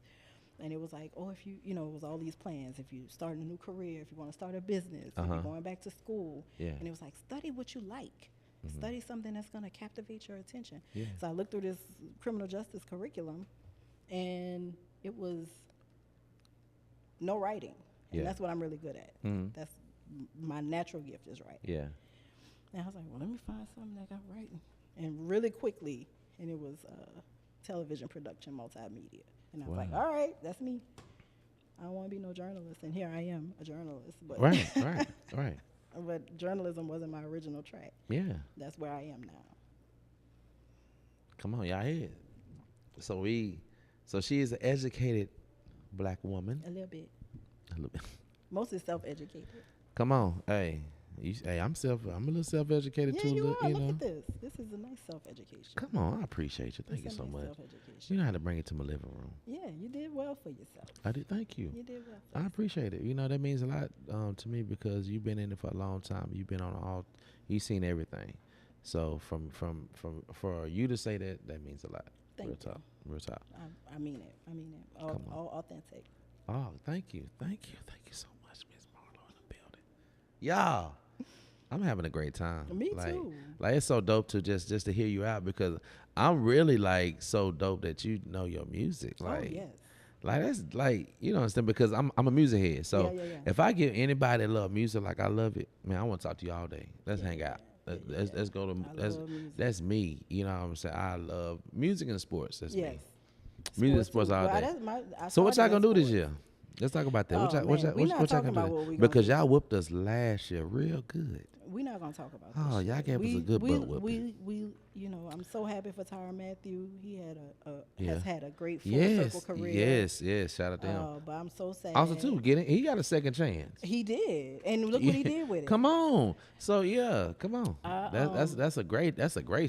B: And it was like, oh, if it was all these plans. If you start a new career, if you want to start a business, if you're going back to school.
A: Yeah.
B: And it was like, study what you like. Study something that's going to captivate your attention.
A: Yeah.
B: So I looked through this criminal justice curriculum, and it was no writing. And that's what I'm really good at. That's my natural gift is writing.
A: Yeah.
B: And I was like, well, let me find something that got writing. And really quickly, and it was television production, multimedia. And I was like, all right, that's me. I don't want to be no journalist. And here I am, a journalist. But
A: Right.
B: But journalism wasn't my original track.
A: Yeah.
B: That's where I am now.
A: Come on, y'all hear it. So she is an educated black woman.
B: A little bit.
A: A little bit.
B: Mostly self-educated.
A: Come on, hey. I'm a little self-educated too.
B: You are. Look at this. This is a nice self-education.
A: Come on, I appreciate you. Thank you so much. You know how to bring it to my living room.
B: Yeah, you did well for yourself.
A: I did. Thank you.
B: You did well.
A: I appreciate it. That means a lot to me because you've been in it for a long time. You've been on you've seen everything. So for you to say that means a lot.
B: Thank you.
A: Real talk.
B: I mean it. All authentic.
A: Oh, thank you so much, Miss Marlo in the building. Y'all, I'm having a great time.
B: Me too.
A: Like it's so dope to just to hear you out because I'm really like so dope that you know your music. Like,
B: yes.
A: Like that's like understand because I'm a music head. So if I give anybody that love music like I love it, man, I want to talk to you all day. Let's hang out. Let's go to that's me. You know what I'm saying? I love music and sports. That's me. Music and sports all day. So what y'all gonna do this year? Let's talk about that. What y'all gonna do? Because y'all whooped us last year real good.
B: We're not gonna talk about.
A: Oh, y'all gave us a good butt whipping.
B: We I'm so happy for Tyra Matthew. He has had a great full circle career.
A: Yes. Shout out to him.
B: But I'm so sad.
A: Also, too, he got a second chance.
B: He did, and look what he did with it.
A: Come on. So come on. That's a great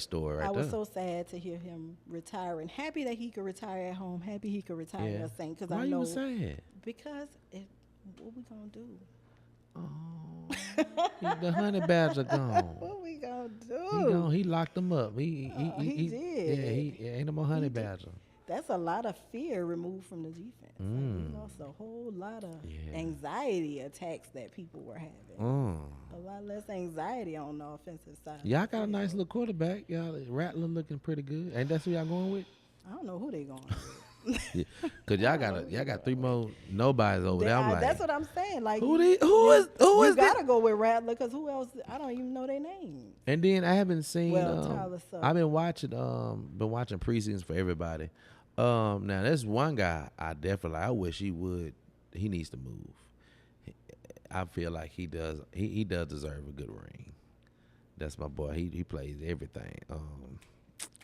A: story right there.
B: I was so sad to hear him retiring. Happy that he could retire at home. Happy he could retire at St. Because I know.
A: Why you sad?
B: Because what we gonna do?
A: Oh, the honey badger gone.
B: What we gonna do?
A: He locked him up. He
B: did.
A: Yeah, he ain't no more honey badger.
B: That's a lot of fear removed from the defense. Like, we lost a whole lot of anxiety attacks that people were having. A lot less anxiety on the offensive side.
A: Y'all got a nice little quarterback. Y'all Rattler looking pretty good. Ain't that who y'all going with?
B: I don't know who they going with.
A: Cause y'all got 3 more nobodies over there. I'm like,
B: that's what I'm saying. Like
A: who is that?
B: Gotta go with Rattler because who else? I don't even know their names.
A: And then I haven't seen.
B: Tyler Sutton.
A: I've been watching preseasons for everybody. Now there's one guy I definitely I wish he would. He needs to move. I feel like he does. He does deserve a good ring. That's my boy. He plays everything.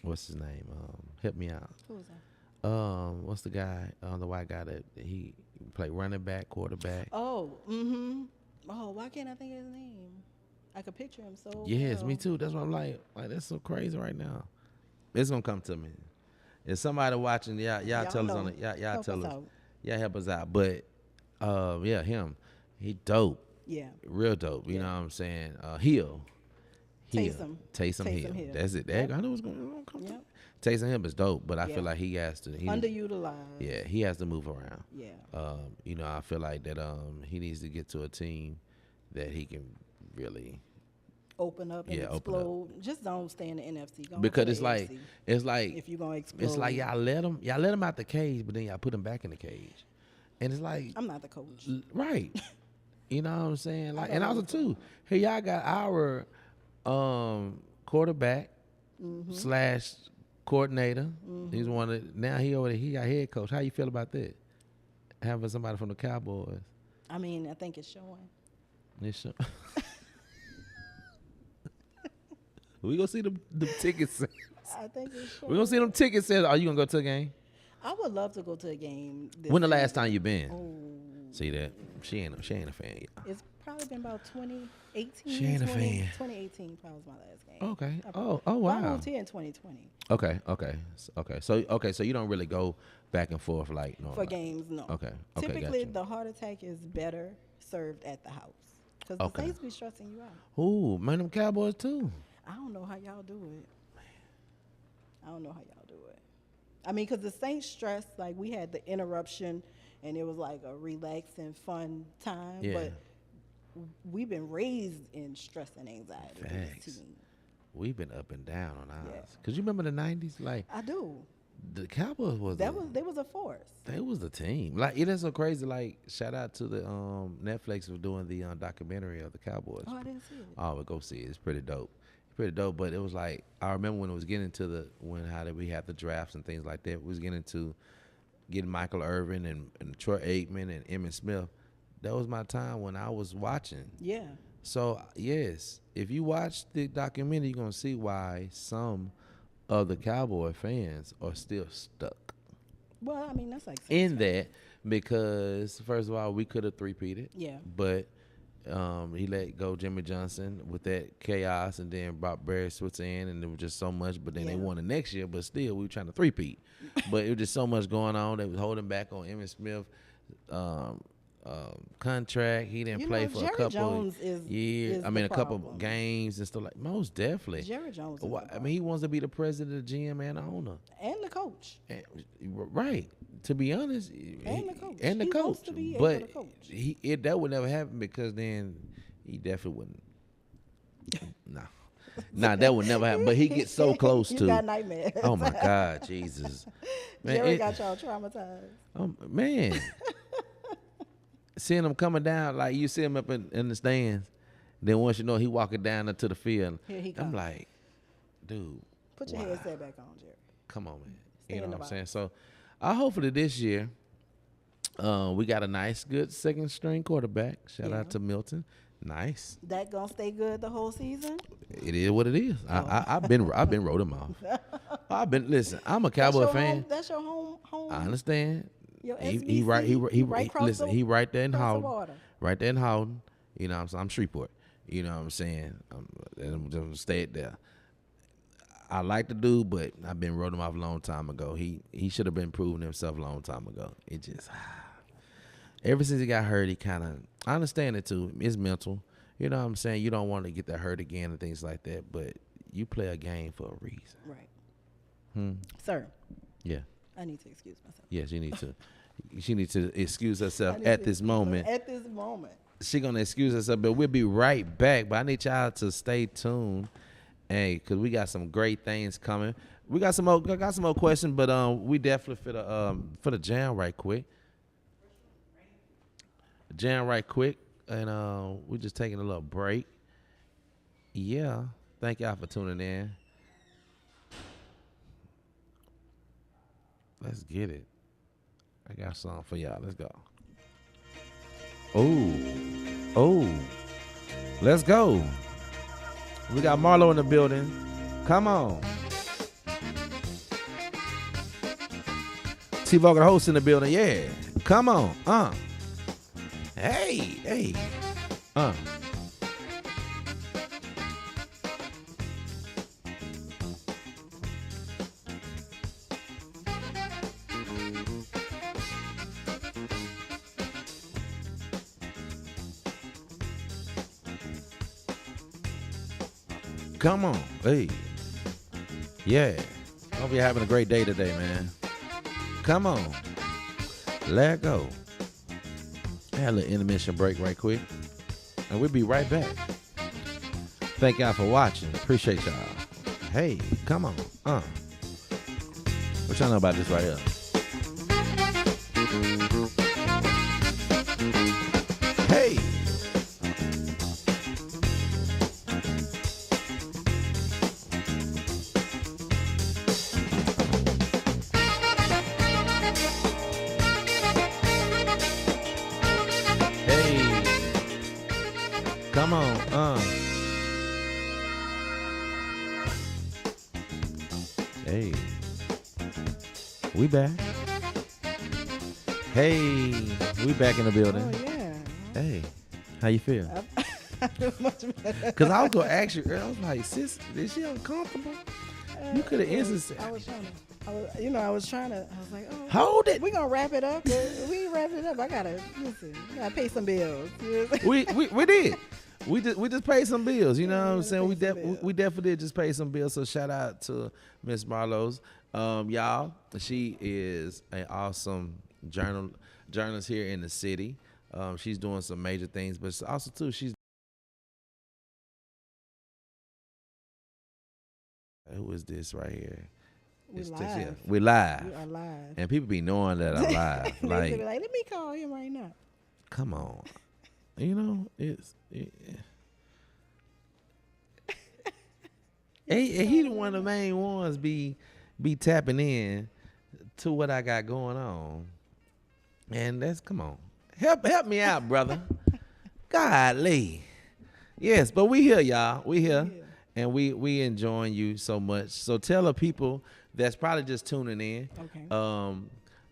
A: What's his name? Help me out.
B: Who is that?
A: What's the guy? The white guy that he played running back, quarterback.
B: Oh, Oh, why can't I think of his name? I could picture him so.
A: Yes,
B: well.
A: me too. That's what I'm like that's so crazy right now. It's gonna come to me. If somebody watching, y'all tell us on it. Y'all tell us. Y'all help us out. But him. He dope.
B: Yeah.
A: Real dope. You know what I'm saying? Hill.
B: Taysom.
A: Taysom Hill.
B: Hill.
A: That's it.
B: Yep.
A: I knew it was going to come
B: Yep.
A: through. Taysom Hill is dope, but I
B: Yeah.
A: feel like he has to.
B: Underutilized.
A: Yeah, he has to move around.
B: Yeah.
A: You know, I feel like that he needs to get to a team that he can really
B: Open up and explode. Just don't stay in the NFC. Go
A: because
B: to
A: it's
B: the
A: like
B: AFC if you're gonna explode.
A: It's like y'all let him out the cage, but then y'all put him back in the cage, and it's like
B: I'm not the coach.
A: Right. You know what I'm saying? Like, and also too, hey, y'all got our quarterback slash coordinator. He's one of now he got head coach. How you feel about that? Having somebody from the Cowboys.
B: I mean, I think it's showing.
A: We gonna see the ticket sales.
B: I think it's showing.
A: We gonna see them ticket sales. Are you gonna go to a game?
B: I would love to go to a game.
A: When the last time you been?
B: Oh.
A: See that? She ain't a fan, y'all.
B: It's probably been about 2018.
A: She ain't a fan.
B: 2018 probably was my last game.
A: Okay.
B: Oh
A: wow.
B: Well, I moved here in 2020.
A: Okay. So you don't really go back and forth like no.
B: For games, no.
A: Okay.
B: Typically,
A: gotcha.
B: the heart attack is better served at the house because the Saints be stressing you out.
A: Ooh, man, them Cowboys too.
B: I don't know how y'all do it. I don't know how y'all do it. I mean, because the Saints stress, like we had the interruption, and it was like a relaxing, fun time.
A: Yeah.
B: But we've been raised in stress and anxiety. with this
A: Facts.
B: team.
A: We've been up and down on ours.
B: Yeah.
A: Cause you remember the '90s, like
B: I do.
A: the Cowboys was
B: They was a force.
A: They was the team. Like it is so crazy. Like shout out to the Netflix for doing the documentary of the Cowboys.
B: Oh, I didn't see it.
A: Oh, but go see it. It's pretty dope. Pretty dope. But it was like I remember when it was getting to how did we have the drafts and things like that. We was getting to getting Michael Irvin and Troy Aikman and Emmitt Smith. That was my time when I was watching.
B: Yeah.
A: So yes, if you watch the documentary, you're gonna see why some of the Cowboy fans are still stuck
B: Well, I mean, that's like
A: in that because first of all, we could have three-peated.
B: Yeah.
A: But he let go Jimmy Johnson with that chaos, and then brought Barry Switzer in, and there was just so much. But then they won the next year, but still we were trying to three-peat. But it was just so much going on. They was holding back on Emmitt Smith contract. He didn't play for
B: Jerry
A: a couple
B: Jones
A: years.
B: is
A: I mean,
B: the
A: a couple
B: problem.
A: games and stuff like. Most definitely.
B: Jerry Jones. Is
A: I mean, he wants to be the president, the GM, and the owner.
B: and the coach.
A: And, right. To be honest,
B: And the coach.
A: And the
B: He
A: coach.
B: wants to be able
A: But
B: to coach.
A: that would never happen because then he definitely wouldn't. Nah, that would never happen. But he gets so close
B: you
A: to.
B: got nightmares.
A: Oh my God, Jesus. Man,
B: Jerry got y'all traumatized.
A: Man. Seeing him coming down, like you see him up in the stands, then once you know he walking down into the field,
B: Here he
A: I'm
B: comes.
A: like, dude.
B: Put your headset back on, Jerry.
A: Come on, man.
B: Stay
A: You know
B: in
A: what
B: the
A: I'm saying? So, hopefully this year, we got a nice, good second string quarterback. Shout out to Milton. Nice.
B: That gonna stay good the whole season?
A: It is what it is. I've been wrote him off. Listen. I'm a Cowboy fan.
B: That's your home.
A: I understand.
B: Your
A: He
B: SBC, right across
A: listen.
B: the-
A: He right there in
B: across the
A: Howden.
B: water.
A: Right there in Howden. You know what I'm saying? I'm Shreveport. You know what I'm saying? I'm just stay there. I like the dude, but I've been wrote him off a long time ago. He should have been proving himself a long time ago. It just ever since he got hurt, he kind of. I understand it too. It's mental. You know what I'm saying? You don't want to get that hurt again and things like that. But you play a game for a reason.
B: Right. Sir.
A: Yeah.
B: I need to excuse myself.
A: Yes, you need to. She needs to excuse herself
B: I need
A: at
B: to
A: this
B: excuse
A: moment.
B: At this moment.
A: She gonna excuse herself, but we'll be right back. But I need y'all to stay tuned, hey, cause we got some great things coming. We got some more questions, but we definitely for the jam right quick. And we're just taking a little break. Yeah, thank y'all for tuning in. Let's get it. I got something for y'all. Let's go. Oh, let's go. We got Marlo in the building. Come on. T-Vogue, the host in the building. Yeah. Come on. Hey. Come on. Hey. Yeah. Hope you're having a great day today, man. Come on. Let go. Had a little intermission break right quick. And we'll be right back. Thank y'all for watching. Appreciate y'all. Hey, come on. What y'all know about this right here? Hey. Come on, Hey, we back. Hey, we back in the building.
B: Oh, yeah.
A: Hey, how you feel?
B: I feel much better.
A: Because I was going to ask you earlier, I was like, sis, is she uncomfortable? You could have answered.
B: I was trying to, I was like, oh.
A: Hold it.
B: We're going to wrap it up. We wrap it up. I got to pay some bills.
A: we did. We just paid some bills, you know what I'm saying? We definitely did just pay some bills. So shout out to Miss Marlo's. Y'all, she is an awesome journalist here in the city. She's doing some major things, but also too, who is this right here?
B: We live.
A: We live.
B: We are live.
A: And people be knowing that I'm live.
B: They
A: like,
B: be like, let me call him right now.
A: Come on. You know, he the one of the main ones be tapping in to what I got going on. And that's, come on. Help me out, brother. Golly. Yes, but we here, y'all. We here. Yeah. And we enjoying you so much. So tell the people that's probably just tuning in.
B: Okay.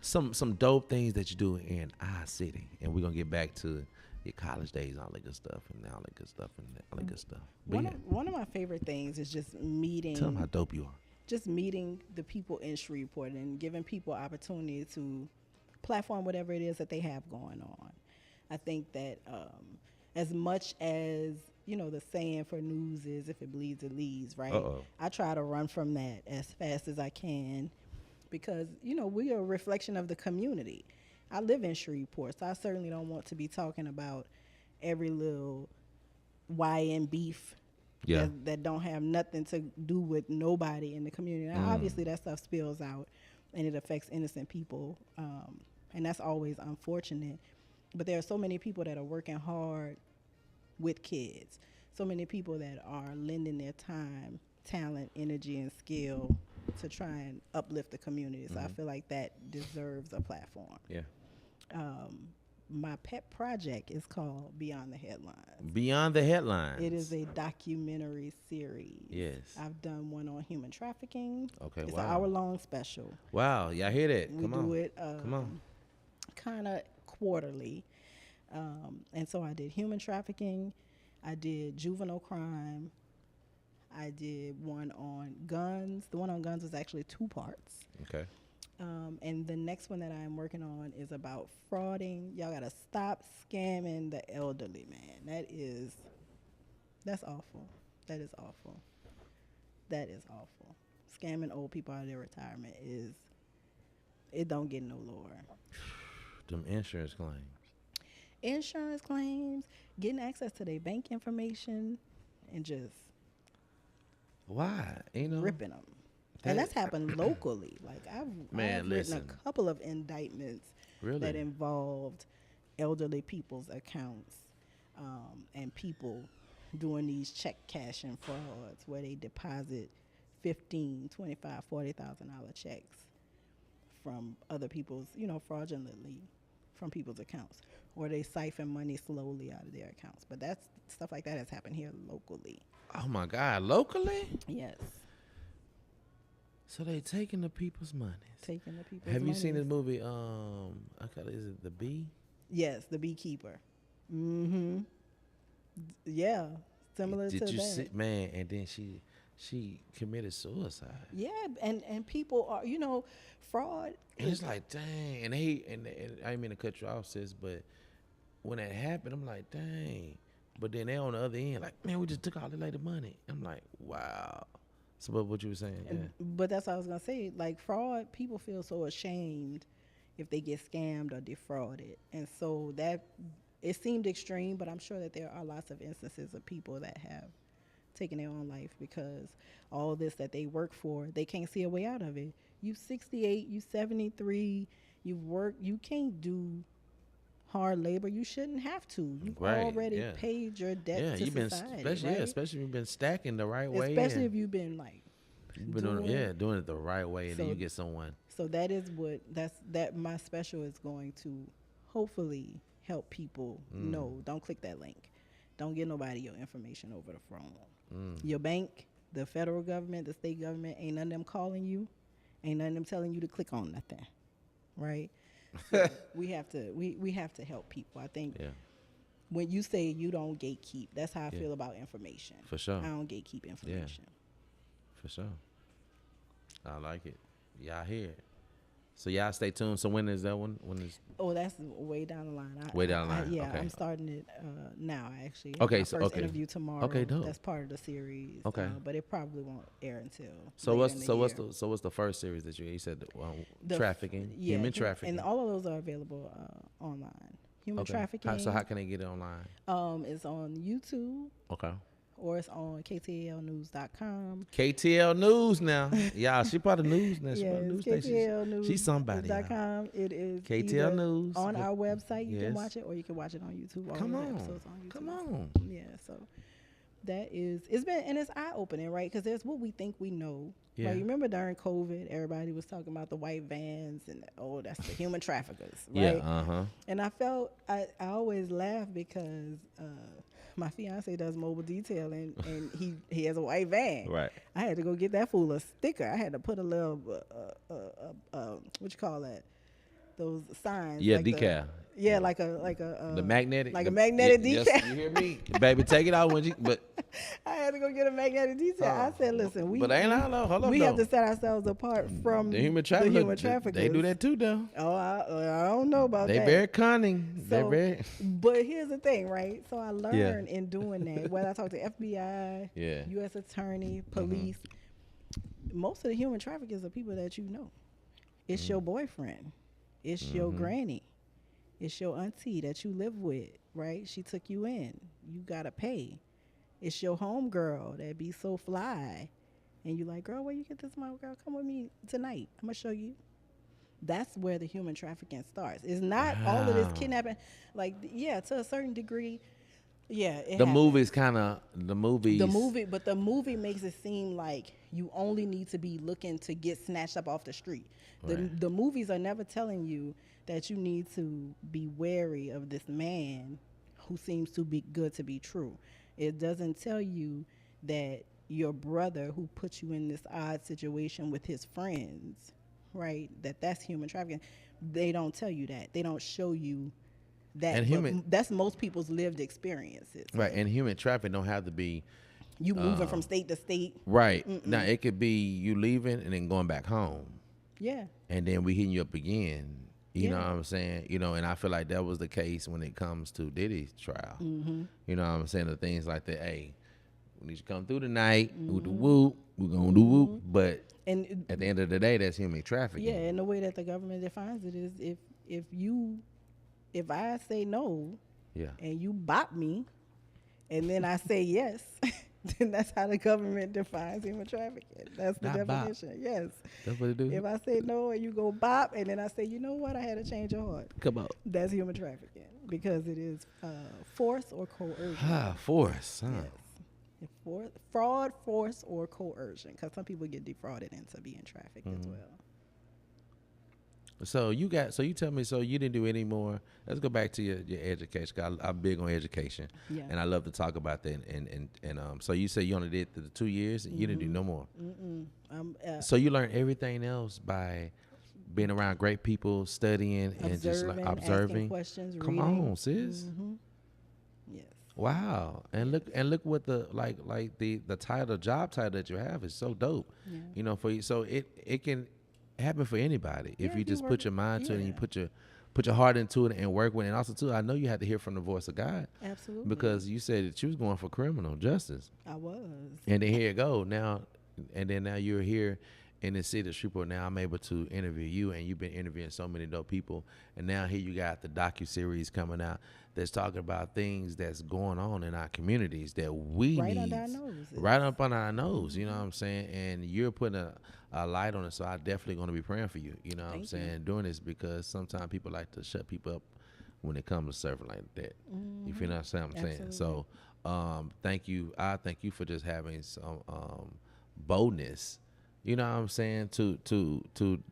A: Some dope things that you do in our city. And we're gonna get back to your college days and all that good stuff and all that good stuff and all that good stuff.
B: One of my favorite things is just meeting.
A: Tell them how dope you are.
B: Just meeting the people in Shreveport and giving people opportunity to platform whatever it is that they have going on. I think that as much as, you know, the saying for news is if it bleeds, it leads, right? I try to run from that as fast as I can because, you know, we are a reflection of the community. I live in Shreveport, so I certainly don't want to be talking about every little YN beef that don't have nothing to do with nobody in the community. Now, obviously, that stuff spills out, and it affects innocent people, and that's always unfortunate. But there are so many people that are working hard with kids, so many people that are lending their time, talent, energy, and skill to try and uplift the community. So I feel like that deserves a platform.
A: Yeah.
B: My pet project is called Beyond the Headlines.
A: Beyond the Headlines.
B: It is a documentary series.
A: Yes.
B: I've done one on human trafficking.
A: Okay,
B: it's
A: wow.
B: an hour-long special.
A: Wow, y'all hear that?
B: We do it kind of quarterly. And so I did human trafficking. I did juvenile crime. I did one on guns. The one on guns was actually 2 parts.
A: Okay.
B: And the next one that I'm working on is about frauding. Y'all got to stop scamming the elderly, man. That's awful. That is awful. That is awful. Scamming old people out of their retirement it don't get no lower.
A: Them insurance claims.
B: Insurance claims, getting access to their bank information, and just
A: why? You know,
B: ripping them. And that's happened locally. Like I've written a couple of indictments that involved elderly people's accounts and people doing these check cashing frauds where they deposit $15,000, $25,000, $40,000 checks from other people's, fraudulently from people's accounts, or they siphon money slowly out of their accounts. But that's stuff like that has happened here locally.
A: Oh my God, locally?
B: Yes.
A: So they taking the people's money.
B: Have
A: you seen this movie? Is it The Bee?
B: Yes, The Beekeeper. Mm-hmm. Yeah, similar to that.
A: Did you see, man? And then she committed suicide.
B: Yeah, and people are, fraud.
A: And it's like, dang. And I didn't mean to cut you off, sis, but when that happened, I'm like, dang. But then they on the other end, like, man, we just took all the lady money. I'm like, wow. So what you were saying? Yeah.
B: But that's what I was gonna say. Like fraud, people feel so ashamed if they get scammed or defrauded, and so that it seemed extreme. But I'm sure that there are lots of instances of people that have taken their own life because all this that they work for, they can't see a way out of it. You 68, you 73, you've worked, you can't do hard labor. You shouldn't have to. You've already paid your debt to society.
A: Especially if you've been stacking the right way.
B: Especially if you've been like
A: doing it the right way, and then you get someone.
B: So that is that my special is going to hopefully help people know. Don't click that link. Don't give nobody your information over the phone. Your bank, the federal government, the state government, ain't none of them calling you. Ain't none of them telling you to click on nothing, right? So we have to help people. I think when you say you don't gatekeep, that's how I feel about information.
A: For sure.
B: I don't gatekeep information.
A: For sure. I like it. Y'all hear it. So y'all stay tuned. So when is that one? When is?
B: Oh, that's way down the line.
A: Way down the line.
B: Yeah,
A: okay.
B: I'm starting it now. Actually.
A: Okay.
B: My first interview tomorrow.
A: Okay, dope.
B: That's part of the series.
A: Okay.
B: But it probably won't air until.
A: So what's the first series that you said? Trafficking. Human trafficking.
B: And all of those are available online. Human trafficking.
A: So how can they get it online?
B: It's on YouTube.
A: Okay.
B: Or it's on ktlnews.com.
A: KTL News now. Y'all, she part of news now. She
B: Yeah,
A: part of news
B: KTL News.
A: She's somebody.
B: .com. It is
A: KTL News.
B: On our website, you can watch it, or you can watch it on YouTube.
A: Come on.
B: Episodes on YouTube.
A: Come on.
B: Yeah, so that is, it's eye-opening, right? Because there's what we think we know.
A: Yeah.
B: Right? You remember during COVID, everybody was talking about the white vans and, that's the human traffickers, right?
A: Yeah,
B: And I always laugh because my fiance does mobile detailing, and he has a white van.
A: Right.
B: I had to go get that fool a sticker. I had to put a little, what you call that? Those signs.
A: Yeah,
B: like
A: decal.
B: Like a
A: the magnetic.
B: Like a magnetic decal.
A: Yes, you hear me, baby? Take it out when you. But
B: I had to go get a magnetic decal. I said, listen, we have to set ourselves apart from
A: the human traffickers. They do that too, though.
B: Oh, I don't know about that.
A: They very cunning.
B: So, but here's the thing, right? So I learned in doing that. Whether I talk to FBI, U.S. Attorney, police, most of the human traffickers are people that you know. It's your boyfriend. It's your granny. It's your auntie that you live with, right? She took you in. You got to pay. It's your homegirl that be so fly. And you like, girl, where you get this from? Girl, come with me tonight. I'm going to show you. That's where the human trafficking starts. It's not all of this kidnapping. Like, to a certain degree, the
A: movie, but
B: the movie makes it seem like you only need to be looking to get snatched up off the street. The movies are never telling you that you need to be wary of this man who seems to be good to be true. It doesn't tell you that your brother who put you in this odd situation with his friends, right, that's human trafficking. They don't tell you that. They don't show you that. And that's most people's lived experiences.
A: Right, and human trafficking don't have to be
B: you moving from state to state.
A: Right. Now, it could be you leaving and then going back home.
B: Yeah.
A: And then we hitting you up again. You know what I'm saying? And I feel like that was the case when it comes to Diddy's trial. You know what I'm saying? The things like that, hey, we need you to come through tonight, with the whoop, we're going to do whoop. But at the end of the day, that's human trafficking.
B: Yeah, and the way that the government defines it is if I say no and you bop me and then I say yes, then that's how the government defines human trafficking. That's the definition. Bop. Yes.
A: That's what it do.
B: If I say no and you go bop and then I say, you know what, I had a change of heart.
A: Come on.
B: That's human trafficking because it is force or coercion.
A: Force. Huh?
B: Yes. Fraud, force, or coercion, because some people get defrauded into being trafficked as well.
A: So you tell me, so you didn't do any more. Let's go back to your education. 'Cause I'm big on education, and I love to talk about that. And so you say you only did the 2 years, and you didn't do no more. So you learned everything else by being around great people, studying, and just like observing.
B: Questions,
A: Come
B: reading.
A: on, sis.
B: Yes.
A: Wow. And look what the the title, job title that you have is so dope. Yeah. For you. So it can happen for anybody if you just put your mind to it and you put your heart into it and work with it. And also too, I know you had to hear from the voice of God.
B: Absolutely.
A: Because you said that you was going for criminal justice.
B: I was.
A: And then here you go now, and then now you're here in the city of Shreveport. Now I'm able to interview you, and you've been interviewing so many dope people. And now here you got the docuseries coming out that's talking about things that's going on in our communities that we
B: Right
A: need.
B: under our noses.
A: Right up on our nose, you know what I'm saying? And you're putting a light on it, so I definitely going to be praying for you, you know what I'm saying, doing this, because sometimes people like to shut people up when it comes to surfing like that. You feel what I'm saying?
B: Absolutely.
A: So thank you. I thank you for just having some boldness, you know what I'm saying, to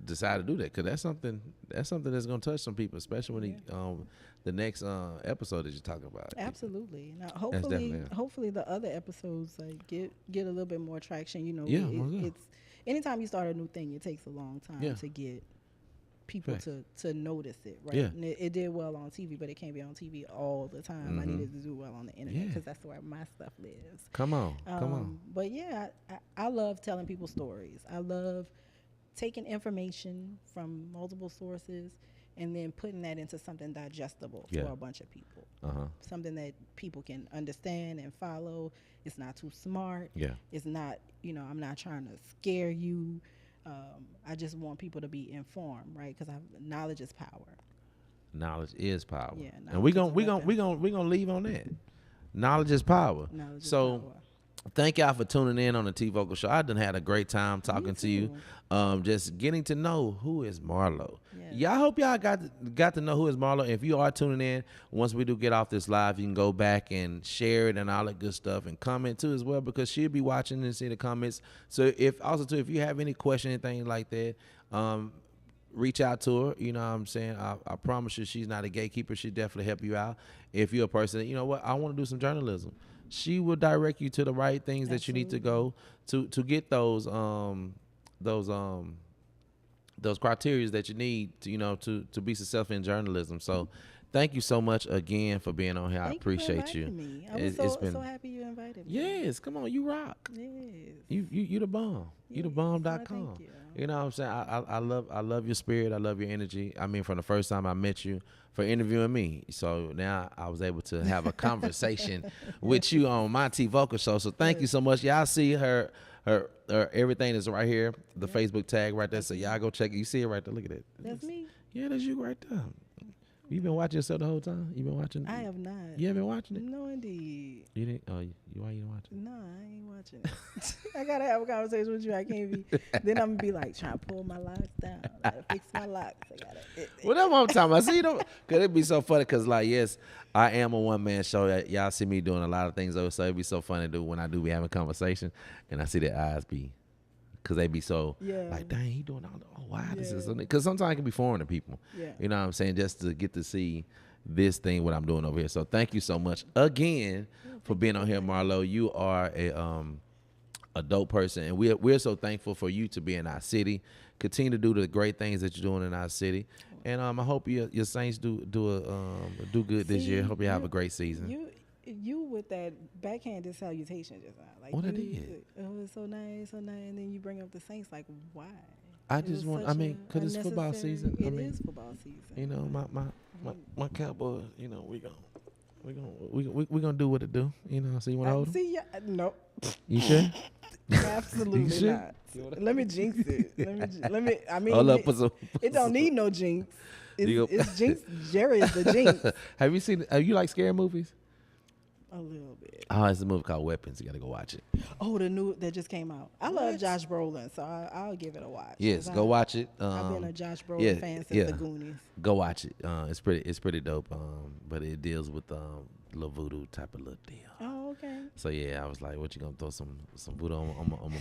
A: decide to do that, because that's something that's going to touch some people, especially when the next episode that you're talking about.
B: Absolutely. Now,
A: definitely
B: hopefully the other episodes like get a little bit more traction. You know,
A: Yeah,
B: it's anytime you start a new thing, it takes a long time to get people to notice it, right?
A: Yeah.
B: And it did well on TV, but it can't be on TV all the time. I needed to do well on the internet because that's where my stuff lives.
A: Come on.
B: But yeah, I love telling people stories. I love taking information from multiple sources and then putting that into something digestible for a bunch of people. Something that people can understand and follow. It's not too smart.
A: Yeah.
B: It's not, I'm not trying to scare you. I just want people to be informed, right? Because knowledge is power.
A: Knowledge is power.
B: Yeah,
A: and we gonna leave on that. Knowledge is power.
B: Knowledge is
A: so
B: power.
A: Thank y'all for tuning in on the T Vocal Show. I done had a great time talking to you. Just getting to know who is Marlo.
B: Yes.
A: Y'all hope y'all got to know who is Marlo. If you are tuning in, once we do get off this live, you can go back and share it and all that good stuff and comment too as well, because she'll be watching and see the comments. So if you have any question, anything like that, reach out to her. You know what I'm saying? I promise you, she's not a gatekeeper. She'll definitely help you out. If you're a person that, you know what, I want to do some journalism, she will direct you to the right things that you need to go to get those criteria that you need to be successful in journalism. So thank you so much again for being on here. I appreciate you.
B: Me. I was so happy you invited me.
A: Yes, come on, you rock.
B: Yes.
A: You the bomb. You the bomb.com.
B: Thank you.
A: You know what I'm saying? I love your spirit. I love your energy. I mean, from the first time I met you, for interviewing me. So now I was able to have a conversation with you on my T Vocal Show. So thank you so much. Y'all see her everything is right here. The Facebook tag right there. So y'all go check it. You see it right there. Look at it.
B: That's me.
A: Yeah, that's you right there. You been watching yourself the whole time? You been watching?
B: I have not.
A: You haven't watching it?
B: No, indeed.
A: You didn't? Oh, why you didn't watch it?
B: No, I ain't watching it. I gotta have a conversation with you. I can't be. Then I'm gonna be like trying to pull my locks down. I gotta fix my locks. I gotta.
A: Well, that's what I'm talking about. See, cause it'd be so funny. Cause like, yes, I am a one man show. Y'all see me doing a lot of things over, so it'd be so funny to do when I do be having conversation, and I see their eyes be. Cause they be so like, dang, he doing all the why this is something. Cause sometimes it can be foreign to people. Yeah. You know what I'm saying? Just to get to see this thing, what I'm doing over here. So thank you so much again for being on here, Marlo. You are a dope person, and we're so thankful for you to be in our city. Continue to do the great things that you're doing in our city, and I hope your Saints do good this year. Hope you have a great season.
B: You with that backhanded salutation just now. Like
A: what I did?
B: Oh, it's so nice, and then you bring up the Saints. Like, why?
A: I just want. I mean, cause it's football season.
B: It is football season.
A: You know, my Cowboys. You know, we gonna do what it do. You know, so you want to hold them?
B: See, no.
A: You sure?
B: Absolutely
A: you sure?
B: not. Let me jinx it. Let me. I mean,
A: hold up,
B: it don't need no jinx. It's jinx. Jerry is the jinx.
A: Have you seen? You like scary movies?
B: A little bit.
A: Oh, it's a movie called Weapons. You got to go watch it.
B: Oh, the new that just came out. I love Josh Brolin, so I'll give it a watch.
A: Yes, go watch it.
B: I've been a Josh Brolin fan since The Goonies.
A: Go watch it. It's pretty dope. But it deals with little voodoo type of little deal.
B: Oh, okay.
A: So yeah, I was like, what you gonna throw some voodoo on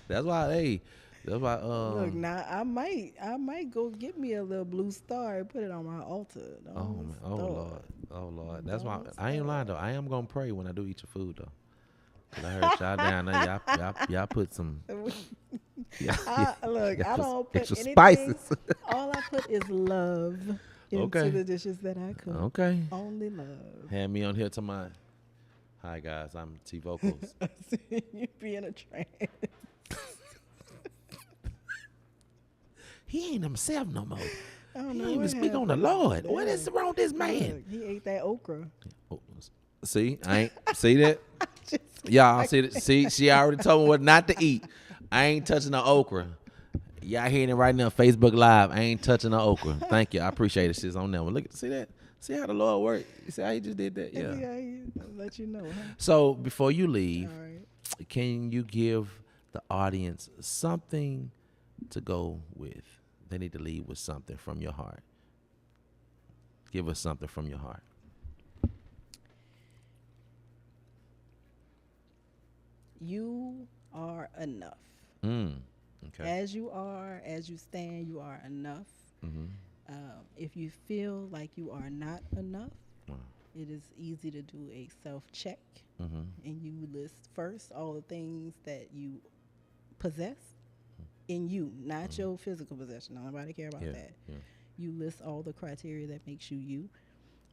A: That's why.
B: Look, now I might go get me a little blue star and put it on my altar.
A: Oh Lord. That's why I ain't lying though. I am gonna pray when I do eat your food though. 'Cause I heard y'all down there. Y'all put some.
B: Look, I don't put anything.
A: Spices.
B: All I put is love into the dishes that I cook.
A: Okay.
B: Only love.
A: Had me on here to my. Hi guys, I'm T Vocals.
B: You being a trans.
A: he ain't himself no more.
B: I don't
A: He
B: know
A: don't even
B: what
A: speak on the
B: happened.
A: Lord.
B: Yeah.
A: What is wrong with this man?
B: Look, he ate that okra.
A: Oh, see, I ain't see that.
B: Just
A: Y'all see that? See, she already told me what not to eat. I ain't touching the okra. Y'all hearing it right now, Facebook Live. I ain't touching the okra. Thank you. I appreciate it. She's on that one. Look, see that? See how the Lord worked? You see how he just did that? Yeah.
B: I'll let you know, huh?
A: So before you leave,
B: All right.
A: can you give the audience something to go with? They need to leave with something from your heart. Give us something from your heart.
B: You are enough.
A: Okay.
B: As you are, as you stand, you are enough.
A: Mm-hmm.
B: If you feel like you are not enough,
A: Wow.
B: it is easy to do a self-check.
A: Mm-hmm.
B: And you list first all the things that you possess in you, not your physical possession. Nobody care about that.
A: Yeah.
B: You list all the criteria that makes you you,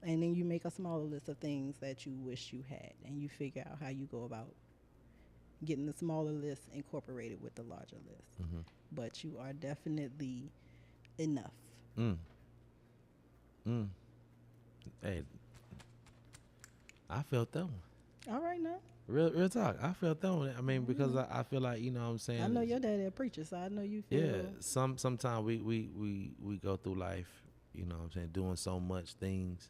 B: and then you make a smaller list of things that you wish you had, and you figure out how you go about getting the smaller list incorporated with the larger list.
A: Mm-hmm.
B: But you are definitely enough.
A: Hey, I felt that one.
B: All right now.
A: Real talk. I felt that one. I mean, because I feel like, you know what I'm saying?
B: I know your daddy a preacher, so I know you feel.
A: Yeah, sometimes we go through life, you know what I'm saying, doing so much things,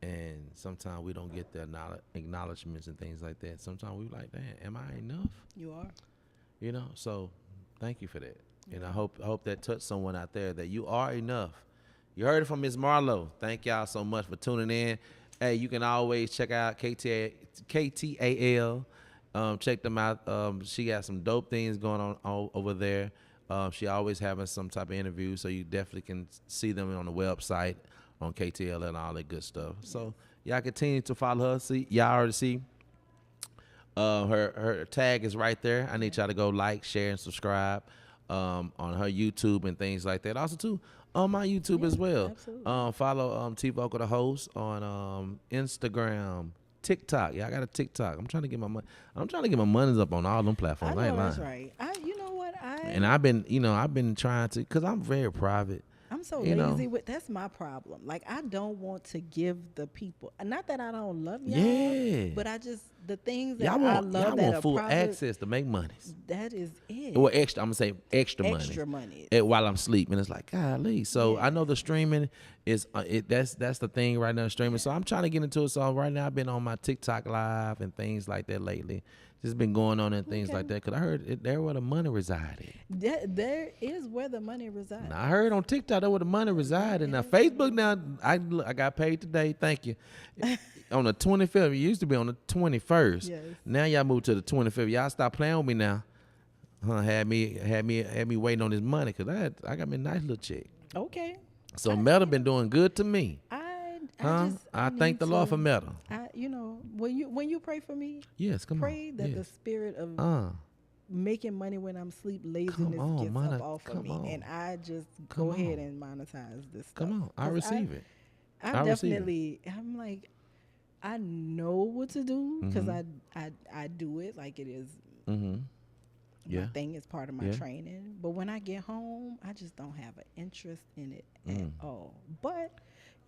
A: and sometimes we don't get the acknowledgments and things like that. Sometimes we like, damn, am I enough?
B: You are.
A: You know, so thank you for that. And I hope that touched someone out there that you are enough. You heard it from Ms. Marlo. Thank y'all so much for tuning in. Hey, you can always check out KTAL. Check them out. She got some dope things going on over there. She always having some type of interview, so you definitely can see them on the website on KTL and all that good stuff. So y'all continue to follow her. See, y'all already see her tag is right there. I need y'all to go like, share, and subscribe on her YouTube and things like that. Also too on my YouTube as well.
B: Absolutely.
A: Follow T Vocal the host on Instagram, TikTok. Yeah, I got a TikTok. I'm trying to get my money. I'm trying to get my monies up on all them platforms.
B: I
A: ain't
B: know that's
A: lying.
B: right. You know what?
A: And I've been trying to, cause I'm very private.
B: I'm so
A: you
B: lazy
A: know.
B: with that's my problem. Like I don't want to give the people. Not that I don't love y'all,
A: Yeah.
B: but I just the things that
A: Y'all
B: I
A: want
B: love that are
A: full
B: private,
A: access to make money.
B: That is it.
A: Well, extra. I'm gonna say extra
B: money.
A: While I'm sleeping. It's like, golly. So I know the streaming is that's the thing right now, streaming. So I'm trying to get into it. So right now I've been on my TikTok live and things like that lately. Just been going on and things like that. Cause I heard there where the money resided.
B: There is where the money resides.
A: Now, I heard on TikTok that where the money resided. Now Facebook now I got paid today. Thank you. On the 25th, it used to be on the 21st.
B: Yes.
A: Now y'all moved to the 25th. Y'all stop playing with me now. Had me waiting on this money because I got me a nice little check.
B: Okay.
A: So Meta been doing good to me. I thank the Lord for Meta.
B: When you pray for me,
A: Yes, come on.
B: pray that the spirit of making money when I'm asleep, laziness gets up off of me, and I just go ahead and monetize this stuff.
A: Come on, I receive it.
B: I definitely. I'm like, I know what to do because I do it like it is.
A: Mm-hmm.
B: My thing is part of my training, but when I get home, I just don't have an interest in it at all. But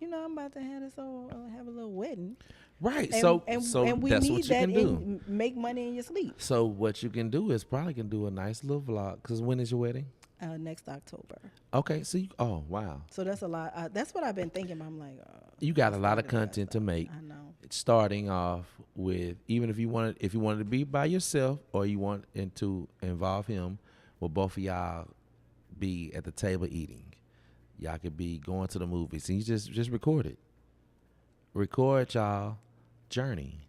B: I'm about to have have a little wedding,
A: right?
B: And
A: so
B: we
A: that's
B: need
A: what you
B: that
A: can do.
B: Make money in your sleep.
A: So what you can do is probably can do a nice little vlog. Cause when is your wedding?
B: Next October.
A: Okay, so oh wow.
B: So that's a lot. That's what I've been thinking. I'm like,
A: you got a lot of content to make.
B: I know.
A: Starting off with, even if you wanted to be by yourself or you want to involve him, well, both of y'all be at the table eating. Y'all could be going to the movies, and you just record it. Record y'all journey,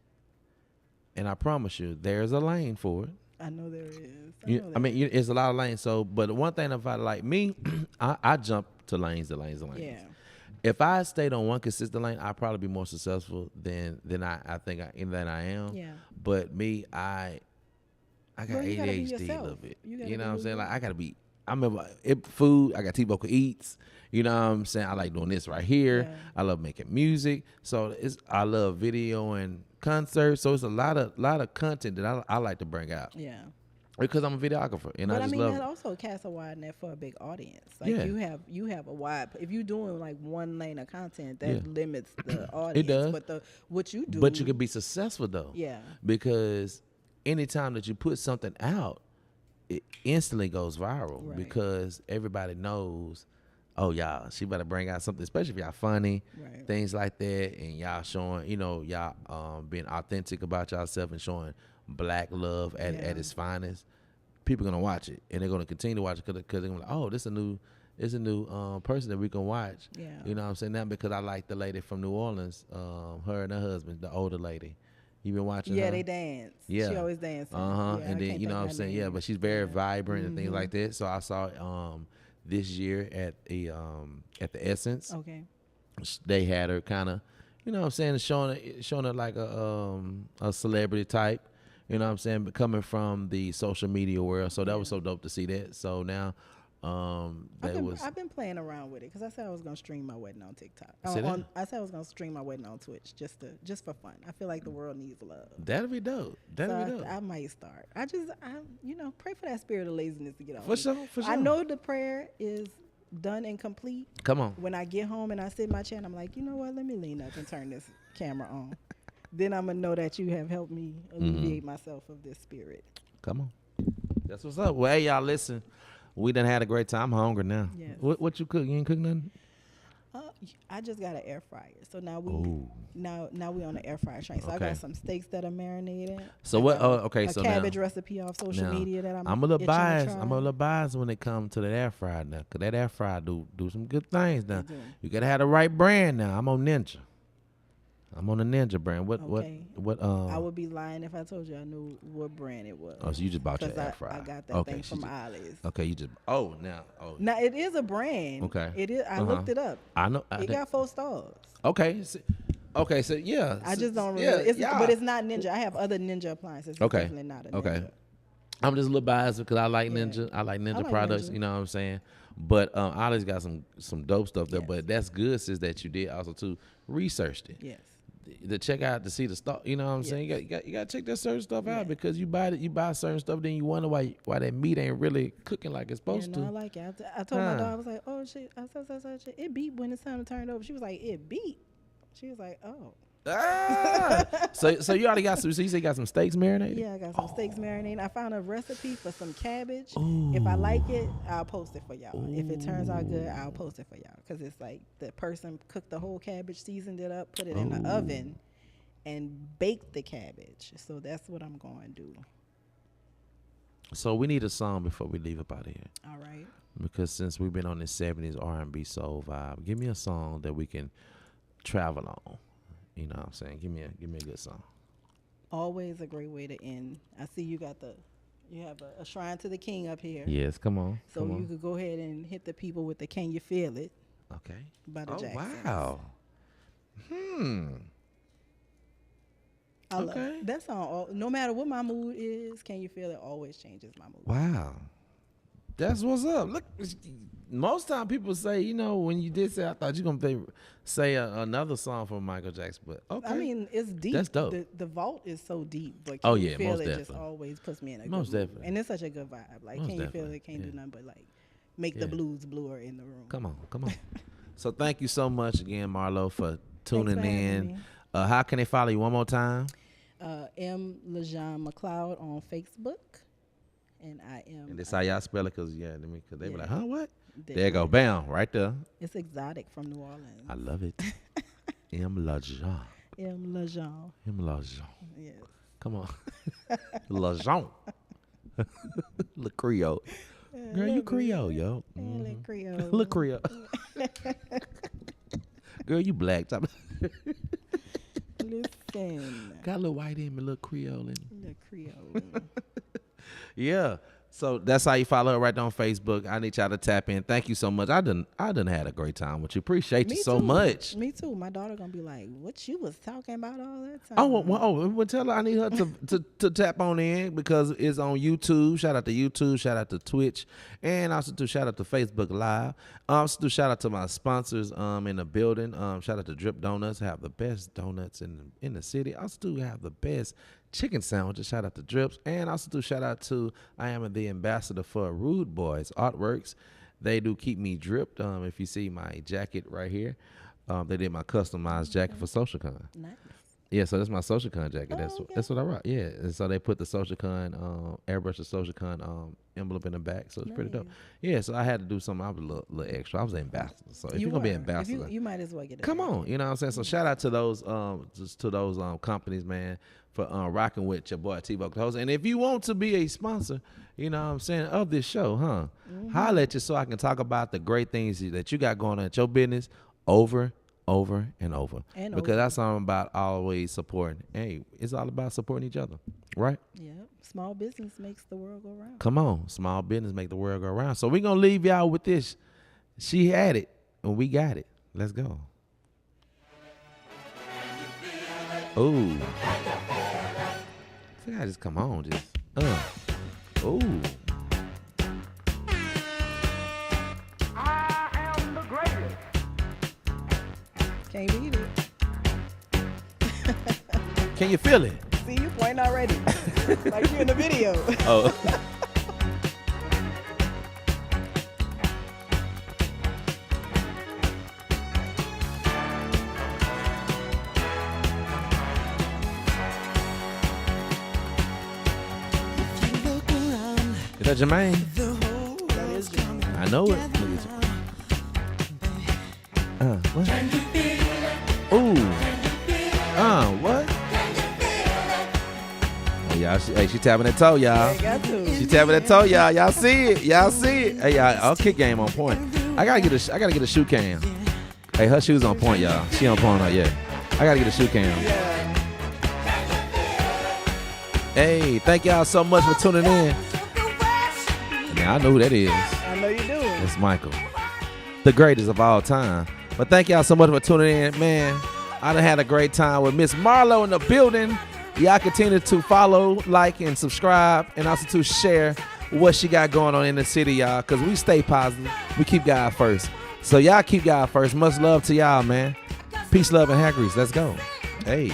A: and I promise you, there's a lane for it.
B: I know there is.
A: It's a lot of lanes. So, but one thing about like me, I jump to lanes.
B: Yeah.
A: If I stayed on one consistent lane, I'd probably be more successful than I think I am.
B: Yeah.
A: But me, I got ADHD a little bit. You know what I'm saying? Like I remember food. I got T-Vocal Eats. You know what I'm saying? I like doing this right here.
B: Yeah.
A: I love making music. So I love video and concerts. So it's a lot of content that I like to bring out.
B: Yeah.
A: Because I'm a videographer, and
B: But
A: I just
B: mean,
A: love
B: that
A: it.
B: also casts a wide net for a big audience. Like
A: Yeah.
B: you have a wide. If you're doing like one lane of content, that
A: Yeah.
B: limits the audience.
A: does.
B: But what you do,
A: But you can be successful though.
B: Yeah.
A: Because anytime that you put something out, it instantly goes viral
B: Right.
A: because everybody knows, oh y'all, she better bring out something, especially if y'all funny,
B: Right.
A: things like that, and y'all showing, y'all being authentic about yourself and showing black love at its finest. People gonna watch it, and they're gonna continue to watch it because they're gonna be like, oh, this is a new person that we can watch.
B: Yeah.
A: You know what I'm saying? Now because I like the lady from New Orleans, her and her husband, the older lady. You been watching her?
B: Yeah, they dance.
A: Yeah.
B: She always dances.
A: Uh-huh.
B: Yeah,
A: And
B: I
A: then
B: can't
A: you know
B: think
A: what I'm
B: her
A: saying?
B: name.
A: Yeah, but she's very vibrant and things like that. So I saw this year at the Essence.
B: Okay.
A: They had her kind of, you know what I'm saying, showing her like a celebrity type. You know what I'm saying? But coming from the social media world. So that was so dope to see that. So now
B: I've been playing around with it because I said I was gonna stream my wedding on TikTok.
A: Say that?
B: I said I was gonna stream my wedding on Twitch just for fun. I feel like the world needs love.
A: That'll be dope. That'll be dope.
B: I might start. I pray for that spirit of laziness to get off.
A: For sure.
B: I know the prayer is done and complete.
A: Come on.
B: When I get home and I sit in my chair and I'm like, you know what? Let me lean up and turn this camera on. Then I'm gonna know that you have helped me alleviate myself of this spirit.
A: Come on. That's what's up. Well, hey, y'all, listen. We done had a great time. I'm hungry now.
B: Yes.
A: What you cook? You ain't cook nothing?
B: I just got an air fryer, so now we on the air fryer train. So I
A: Okay.
B: got some steaks that are marinated.
A: So
B: I
A: what?
B: got
A: Oh, okay.
B: A
A: So
B: cabbage
A: now,
B: recipe off social
A: now,
B: media that I'm
A: a little
B: itching to
A: biased.
B: try.
A: I'm a little biased when it comes to the air fryer now, cause that air fryer do some good things now.
B: do.
A: You gotta have the right brand now. I'm on Ninja. I'm on the Ninja brand.
B: Okay.
A: What?
B: I would be lying if I told you I knew what brand it was.
A: Oh, so you just bought your
B: 'Cause
A: air fryer?
B: I got that
A: Okay,
B: thing
A: she
B: from
A: just-
B: Ollie's.
A: Okay, you just. Oh, now. Oh,
B: Now it is a brand.
A: Okay.
B: It is. I
A: Uh-huh.
B: looked it up.
A: I know.
B: It got 4 stars.
A: Okay. Okay. So yeah.
B: I just don't
A: yeah,
B: really.
A: yeah.
B: But it's not Ninja. I have other Ninja appliances. It's
A: Okay.
B: definitely not a
A: Okay.
B: Ninja.
A: I'm just a little biased because I like
B: Yeah.
A: Ninja. I like Ninja
B: I like
A: products.
B: Ninja.
A: You know what I'm saying? But Ollie's got some dope stuff there.
B: Yes.
A: But that's good, sis, that you did also too researched it.
B: Yes.
A: To check out to see the stuff. You know what I'm saying? You got to check that certain stuff out because you buy certain stuff, then you wonder why that meat ain't really cooking like it's supposed
B: I
A: to.
B: like it. I told my daughter, I was like, oh shit, it beat when it's time to turn it over. She was like, it beat. She was like, oh.
A: So you already got some. So you say you got some steaks marinated?
B: Yeah, I got some steaks marinated. I found a recipe for some cabbage. If I like it, I'll post it for y'all. If it turns out good, I'll post it for y'all. Because it's like the person cooked the whole cabbage, seasoned it up, put it in the oven, and baked the cabbage. So that's what I'm going to do.
A: So we need a song before we leave up out of here.
B: All right.
A: Because since we've been on this 70s R&B soul vibe, give me a song that we can travel on. You know what I'm saying? Give me a good song.
B: Always a great way to end. I see you have a shrine to the king up here.
A: Yes, come on.
B: So
A: come
B: you
A: on.
B: could go ahead and hit the people with the Can You Feel It
A: Okay.
B: by the
A: Oh,
B: Jacksons.
A: wow.
B: I love
A: Okay.
B: it. That song, no matter what my mood is, Can You Feel It always changes my mood.
A: Wow. That's what's up. Look, most time people say, you know, when you did say, I thought you were going to say another song from Michael Jackson, but okay.
B: I mean, it's deep.
A: That's dope.
B: The vault is so deep, but
A: Oh,
B: Can You
A: yeah,
B: Feel
A: most
B: It just
A: definitely.
B: always puts me in a
A: Most
B: good mood.
A: definitely.
B: And it's such a good vibe. Like,
A: Most
B: Can You Feel
A: definitely,
B: It can't do
A: yeah.
B: nothing but, like, make
A: Yeah.
B: the blues bluer in the room.
A: Come on. So thank you so much again, Marlo, for tuning
B: for having
A: in.
B: me.
A: How can they follow you one more time?
B: M. LaJean McLeod on Facebook. And I am.
A: And this how y'all spell it, cause they be
B: Yeah.
A: like, huh, what?
B: There
A: There you go, bam, right there.
B: It's exotic from New Orleans.
A: I love it. M. LaJean.
B: M. LaJean.
A: M. LaJean.
B: Yes.
A: Come on. LaJean. Le Creole. Girl, you Creole, yo.
B: Le Creole.
A: Le Creole. Girl, you black.
B: Listen.
A: Got a little white in me, a little Creole in me.
B: Le Creole.
A: Yeah. So that's how you follow her right there on Facebook. I need y'all to tap in. Thank you so much. I done had a great time with you. Appreciate you so much.
B: Me too. My daughter gonna be like, "What you was talking about all that time?"
A: Well, tell her I need her to tap on in because it's on YouTube. Shout out to YouTube. Shout out to Twitch, and also to shout out to Facebook Live. Also to shout out to my sponsors in the building. Shout out to Drip Donuts. Have the best donuts in the city. Also to have the best chicken sandwiches. Shout out to Drips. And also do shout out to, I am the ambassador for Rude Boys Artworks. They do keep me dripped. If you see my jacket right here, they did my customized jacket for SocialCon.
B: Nice.
A: Yeah, so that's my SocialCon jacket.
B: Okay.
A: That's what I rock. Yeah, and so they put the SocialCon, airbrush the SocialCon envelope in the back, so it's pretty dope. Yeah, so I had to do something. I was a little extra. I was an ambassador, so if you're gonna be an ambassador,
B: you might as well get it.
A: Come on, you know what I'm saying. So shout out to those companies, man, for rocking with your boy T-VOKALZ. And if you want to be a sponsor, you know what I'm saying, of this show, holla at you so I can talk about the great things that you got going on at your business over and over. Because that's something about always supporting. Hey, it's all about supporting each other, right?
B: Yeah. Small business makes the world go round.
A: Come on. Small business make the world go round. So we're going to leave y'all with this. She had it, and we got it. Let's go. Ooh. I just come on. Just, ooh.
B: Can't beat it.
A: Can you feel it?
B: See, you pointing already. Like you in the video.
A: Oh. Is that Jermaine?
B: That is Jermaine.
A: I know it. What? Ooh. What? Hey, y'all, she tapping that toe, y'all.
B: They got to.
A: She tapping that toe, y'all. Y'all see it. Y'all see it. Hey, y'all, our kick game on point. I gotta get a shoe cam. Hey, her shoes on point, y'all. She on point, yeah. I gotta get a shoe cam.
B: Yeah.
A: Hey, thank y'all so much for tuning in. Now, I know who that is.
B: I know you do.
A: It's Michael, the greatest of all time. But thank y'all so much for tuning in, man. I done had a great time with Miss Marlo in the building. Y'all continue to follow, like, and subscribe, and also to share what she got going on in the city, y'all, because we stay positive. We keep God first. So y'all keep God first. Much love to y'all, man. Peace, love, and hair grease. Let's go. Hey.